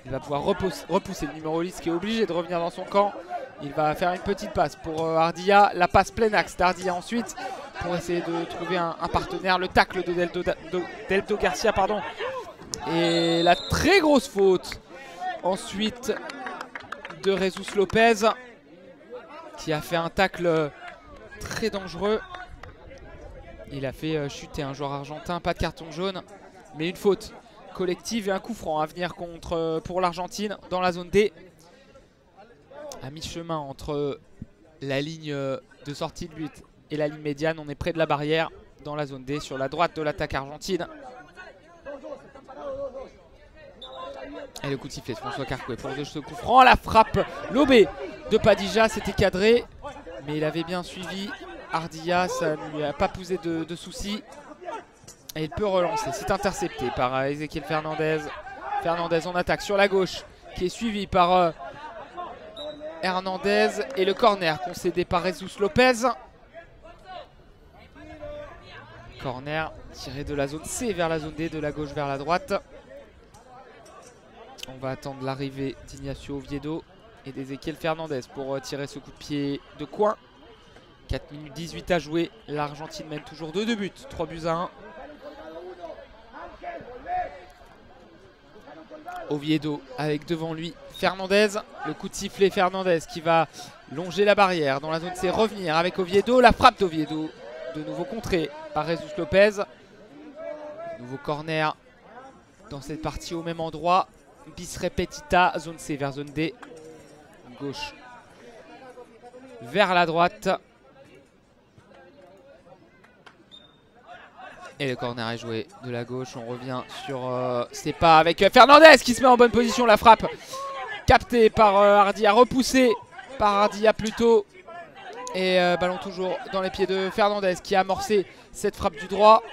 Il va pouvoir repousser le numéro 10 qui est obligé de revenir dans son camp. Il va faire une petite passe pour Ardilla. La passe plein axe d'Ardilla ensuite pour essayer de trouver un partenaire. Le tacle de Deldo Garcia, pardon. Et la très grosse faute ensuite de Jesus Lopez qui a fait un tacle très dangereux. Il a fait chuter un joueur argentin, pas de carton jaune, mais une faute collective et un coup franc à venir pour l'Argentine dans la zone D. À mi-chemin entre la ligne de sortie de but et la ligne médiane, on est près de la barrière dans la zone D sur la droite de l'attaque argentine. Et le coup de sifflet de François Carcouet pour ce coup franc. La frappe lobée de Padilla, c'était cadré, mais il avait bien suivi Ardilla, ça ne lui a pas posé de soucis. Et il peut relancer, c'est intercepté par Ezequiel Fernandez. Fernandez en attaque sur la gauche, qui est suivi par Hernandez. Et le corner concédé par Jesus Lopez. Corner tiré de la zone C vers la zone D, de la gauche vers la droite. On va attendre l'arrivée d'Ignacio Oviedo et d'Ezequiel Fernandez pour tirer ce coup de pied de coin. 4 minutes 18 à jouer. L'Argentine mène toujours 2 buts. 3 buts à 1. Oviedo avec devant lui Fernandez. Le coup de sifflet Fernandez qui va longer la barrière dans la zone C. Revenir avec Oviedo. La frappe d'Oviedo. De nouveau contrée par Jesus Lopez. Nouveau corner dans cette partie au même endroit. Bis repetita. Zone C vers zone D. Gauche vers la droite. Et le corner est joué de la gauche. On revient sur ses pas avec Fernandez qui se met en bonne position. La frappe captée par Ardilla, repoussée par Ardilla plutôt. Et ballon toujours dans les pieds de Fernandez qui a amorcé cette frappe du droit.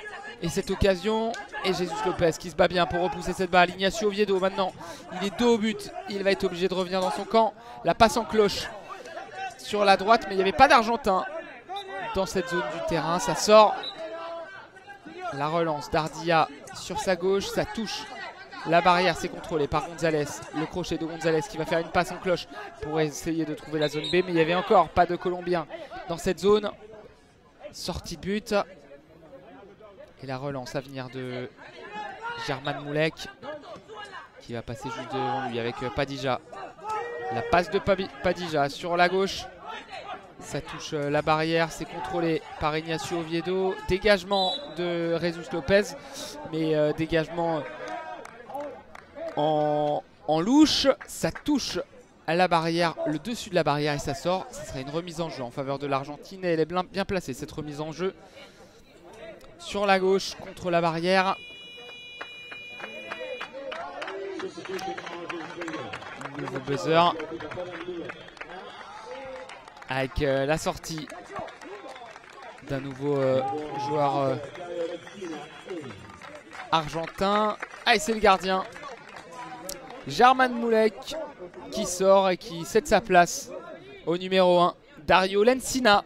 Et cette occasion. Et Jesus Lopez qui se bat bien pour repousser cette balle. Ignacio Oviedo maintenant. Il est dos au but. Il va être obligé de revenir dans son camp. La passe en cloche sur la droite. Mais il n'y avait pas d'Argentin dans cette zone du terrain. Ça sort. La relance d'Ardilla sur sa gauche, ça touche la barrière, c'est contrôlé par Gonzalez. Le crochet de Gonzalez qui va faire une passe en cloche pour essayer de trouver la zone B. Mais il n'y avait encore pas de Colombien dans cette zone. Sortie de but. Et la relance à venir de German Moulek qui va passer juste devant lui avec Padilla. La passe de Padilla sur la gauche. Ça touche la barrière, c'est contrôlé par Ignacio Oviedo. Dégagement de Jesus Lopez, mais dégagement en louche. Ça touche à la barrière, le dessus de la barrière et ça sort. Ça serait une remise en jeu en faveur de l'Argentine et elle est bien placée cette remise en jeu. Sur la gauche, contre la barrière. Nouveau buzzer. Avec la sortie d'un nouveau joueur argentin. Ah, et c'est le gardien German Moulek qui sort et qui cède sa place au numéro 1, Dario Lencina,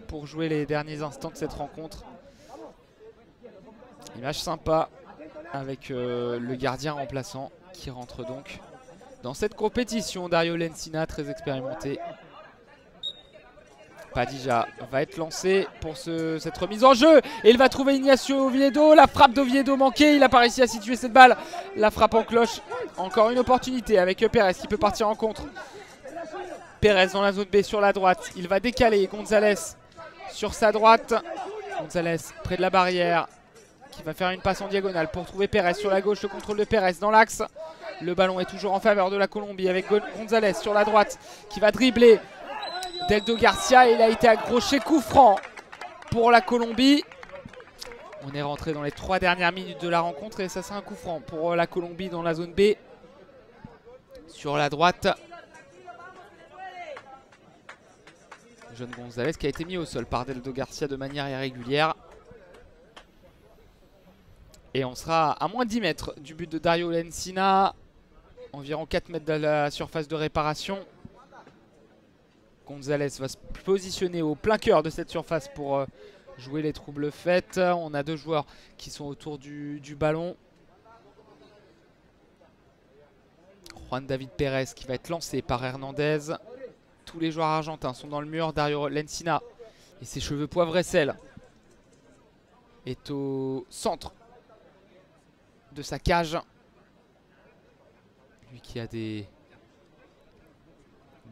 pour jouer les derniers instants de cette rencontre. Image sympa avec le gardien remplaçant qui rentre donc dans cette compétition. Dario Lencina, très expérimenté. Padilla va être lancé pour cette remise en jeu. Et il va trouver Ignacio Oviedo. La frappe d'Oviedo manquée. Il n'a pas réussi à situer cette balle. La frappe en cloche. Encore une opportunité avec Pérez qui peut partir en contre. Pérez dans la zone B sur la droite. Il va décaler Gonzalez sur sa droite. Gonzalez près de la barrière qui va faire une passe en diagonale pour trouver Pérez sur la gauche. Le contrôle de Pérez dans l'axe. Le ballon est toujours en faveur de la Colombie avec Gonzalez sur la droite qui va dribbler Deldo Garcia. Il a été accroché, coup franc pour la Colombie. On est rentré dans les 3 dernières minutes de la rencontre et ça c'est un coup franc pour la Colombie dans la zone B. Sur la droite, jeune Gonzalez qui a été mis au sol par Deldo Garcia de manière irrégulière. Et on sera à moins de 10 mètres du but de Dario Lencina. Environ 4 mètres de la surface de réparation. Gonzalez va se positionner au plein cœur de cette surface pour jouer les troubles faits. On a 2 joueurs qui sont autour du ballon. Juan David Pérez qui va être lancé par Hernandez. Tous les joueurs argentins sont dans le mur. Dario Lencina et ses cheveux poivre et sel est au centre de sa cage. Lui qui a des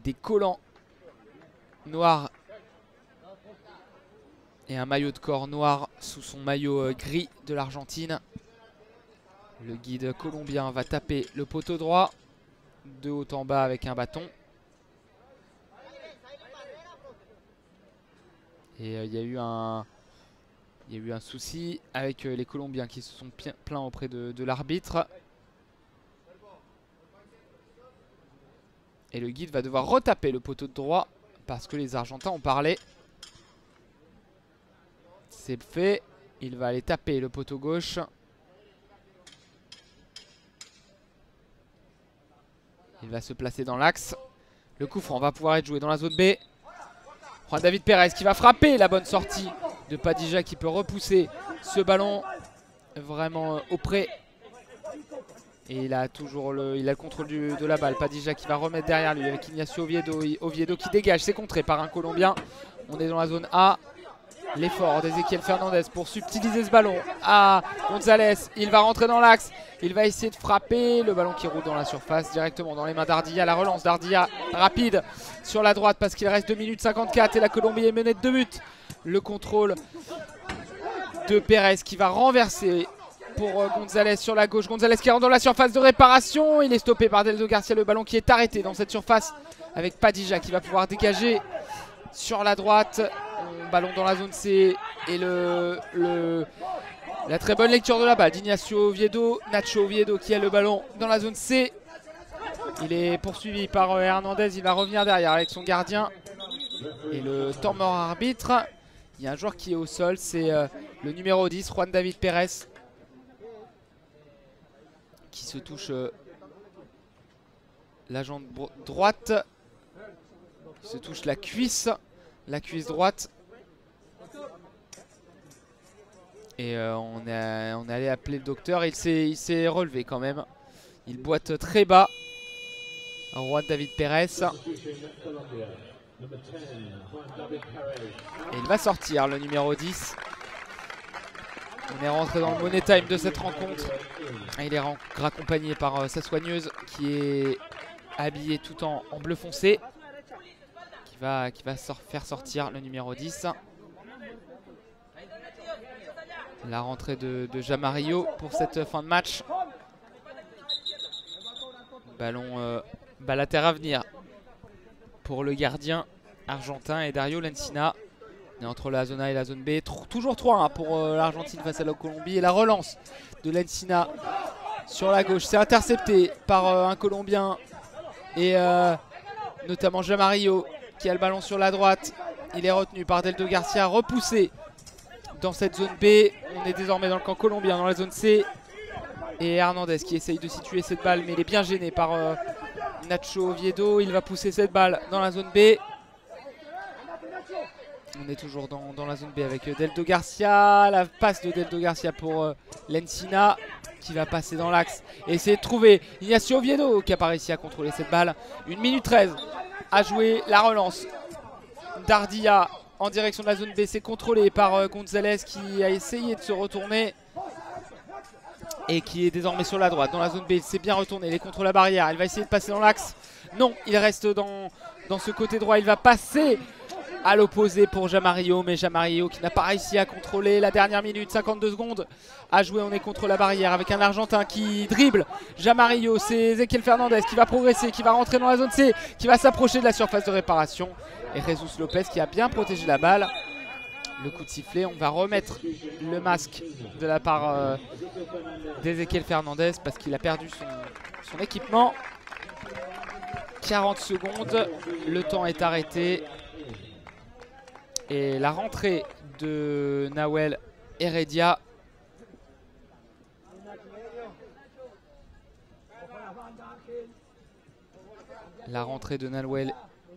des collants noirs et un maillot de corps noir sous son maillot gris de l'Argentine. Le guide colombien va taper le poteau droit de haut en bas avec un bâton. Et il y a eu un souci avec les Colombiens qui se sont plaints auprès de l'arbitre. Et le guide va devoir retaper le poteau de droit parce que les Argentins ont parlé. C'est fait. Il va aller taper le poteau gauche. Il va se placer dans l'axe. Le coup franc va pouvoir être joué dans la zone B. Juan David Pérez qui va frapper, la bonne sortie de Padilla qui peut repousser ce ballon vraiment auprès. Et il a toujours le contrôle de la balle. Padilla qui va remettre derrière lui avec Ignacio Oviedo. Oviedo qui dégage, c'est contré par un Colombien. On est dans la zone A. L'effort d'Ezequiel Fernandez pour subtiliser ce ballon à Gonzalez. Il va rentrer dans l'axe. Il va essayer de frapper. Le ballon qui roule dans la surface directement dans les mains d'Ardilla. La relance d'Ardilla rapide sur la droite parce qu'il reste 2 minutes 54 et la Colombie est menée de 2 buts. Le contrôle de Pérez qui va renverser pour Gonzalez sur la gauche. Gonzalez qui rentre dans la surface de réparation. Il est stoppé par Deldo Garcia. Le ballon qui est arrêté dans cette surface avec Padilla qui va pouvoir dégager sur la droite. Ballon dans la zone C et la très bonne lecture de la balle d'Ignacio Oviedo. Nacho Oviedo qui a le ballon dans la zone C. Il est poursuivi par Hernandez. Il va revenir derrière avec son gardien. Et le temps mort arbitre. Il y a un joueur qui est au sol. C'est le numéro 10, Juan David Pérez. Qui se touche la jambe droite. Il se touche la cuisse droite. Et on est allé appeler le docteur. Il s'est relevé quand même. Il boite très bas. Juan David Pérez. Et il va sortir le numéro 10. On est rentré dans le money time de cette rencontre. Et il est raccompagné par sa soigneuse qui est habillée tout en bleu foncé. Qui va faire sortir le numéro 10. La rentrée de Jamarillo pour cette fin de match. Ballon balle à terre à venir pour le gardien argentin et Dario Lencina. On est entre la zone A et la zone B. Toujours 3-1 pour l'Argentine face à la Colombie. Et la relance de Lencina sur la gauche. C'est intercepté par un Colombien et notamment Jamarillo qui a le ballon sur la droite. Il est retenu par Deldo Garcia, repoussé dans cette zone B. On est désormais dans le camp colombien, dans la zone C. Et Hernandez qui essaye de situer cette balle, mais il est bien gêné par Nacho Oviedo. Il va pousser cette balle dans la zone B. On est toujours dans la zone B avec Deldo Garcia. La passe de Deldo Garcia pour Lencina qui va passer dans l'axe et essayer de trouver Ignacio Oviedo qui a pas réussi à contrôler cette balle. 1 minute 13 à jouer. La relance d'Ardilla en direction de la zone B, c'est contrôlé par Gonzalez qui a essayé de se retourner et qui est désormais sur la droite dans la zone B. Il s'est bien retourné, il est contre la barrière, il va essayer de passer dans l'axe. Non, il reste dans ce côté droit, il va passer à l'opposé pour Jamarillo, mais Jamarillo qui n'a pas réussi à contrôler. La dernière minute, 52 secondes à jouer, on est contre la barrière avec un Argentin qui dribble Jamarillo. C'est Ezequiel Fernandez qui va progresser, qui va rentrer dans la zone C, qui va s'approcher de la surface de réparation. Et Jesus Lopez qui a bien protégé la balle. Le coup de sifflet, on va remettre le masque de la part d'Ezequiel Fernandez parce qu'il a perdu son équipement. 40 secondes, le temps est arrêté. Et la rentrée de Nahuel Heredia. La rentrée de Nahuel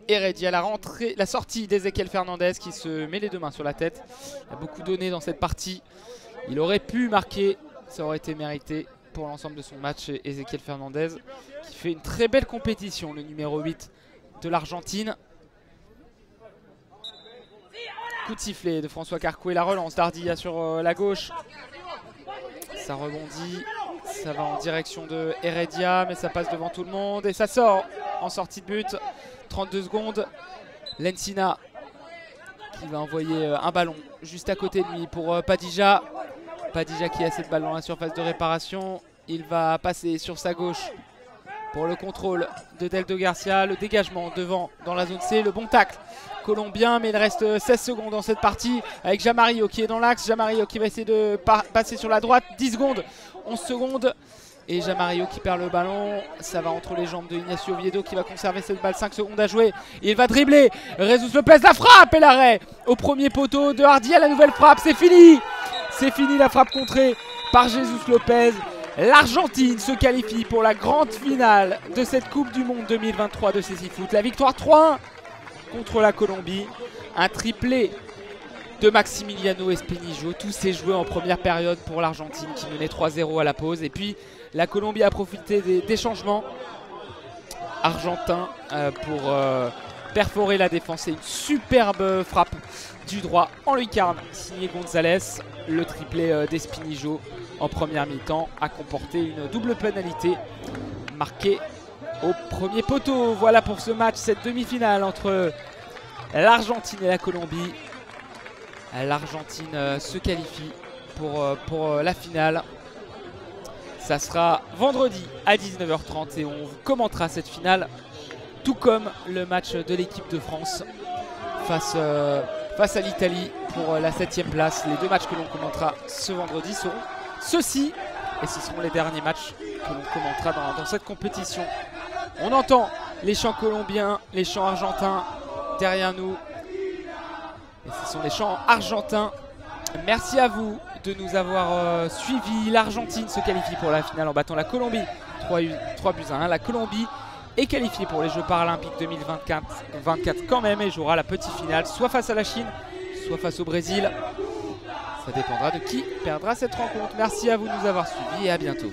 Heredia, la sortie d'Ezequiel Fernandez qui se met les deux mains sur la tête. Il a beaucoup donné dans cette partie. Il aurait pu marquer, ça aurait été mérité pour l'ensemble de son match. Ezequiel Fernandez qui fait une très belle compétition, le numéro 8 de l'Argentine. Coup de sifflet de François Carcoué, la relance d'Ardilla sur la gauche. Ça rebondit, ça va en direction de Heredia, mais ça passe devant tout le monde et ça sort en sortie de but. 32 secondes. Lensina qui va envoyer un ballon juste à côté de lui pour Padija. Padija qui a cette balle dans la surface de réparation. Il va passer sur sa gauche pour le contrôle de Deldo Garcia. Le dégagement devant dans la zone C. Le bon tacle colombien, mais il reste 16 secondes dans cette partie avec Jamarillo qui est dans l'axe. Jamarillo qui va essayer de passer sur la droite. 10 secondes, 11 secondes. Et Jamarillo qui perd le ballon. Ça va entre les jambes de Ignacio Oviedo qui va conserver cette balle. 5 secondes à jouer. Il va dribbler. Jesus Lopez, la frappe et l'arrêt au premier poteau de Hardy à la nouvelle frappe. C'est fini. C'est fini, la frappe contrée par Jesus Lopez. L'Argentine se qualifie pour la grande finale de cette Coupe du Monde 2023 de Cécifoot. La victoire 3-1 contre la Colombie. Un triplé de Maximiliano Espinillo. Tout s'est joué en première période pour l'Argentine qui menait 3-0 à la pause. Et puis la Colombie a profité des changements argentins pour perforer la défense. Et une superbe frappe du droit en lucarne signé Gonzalez. Le triplé d'Espinillo en première mi-temps a comporté une double pénalité marquée au premier poteau. Voilà pour ce match, cette demi-finale entre l'Argentine et la Colombie. L'Argentine se qualifie pour la finale. Ça sera vendredi à 19h30 et on vous commentera cette finale, tout comme le match de l'équipe de France face à l'Italie pour la 7e place. Les deux matchs que l'on commentera ce vendredi seront ceux-ci et ce seront les derniers matchs que l'on commentera dans cette compétition. On entend les chants colombiens, les chants argentins derrière nous. Et ce sont les chants argentins. Merci à vous de nous avoir suivis. L'Argentine se qualifie pour la finale en battant la Colombie 3 buts à 1. La Colombie est qualifiée pour les Jeux paralympiques 2024 quand même et jouera la petite finale soit face à la Chine, soit face au Brésil. Ça dépendra de qui perdra cette rencontre. Merci à vous de nous avoir suivis et à bientôt.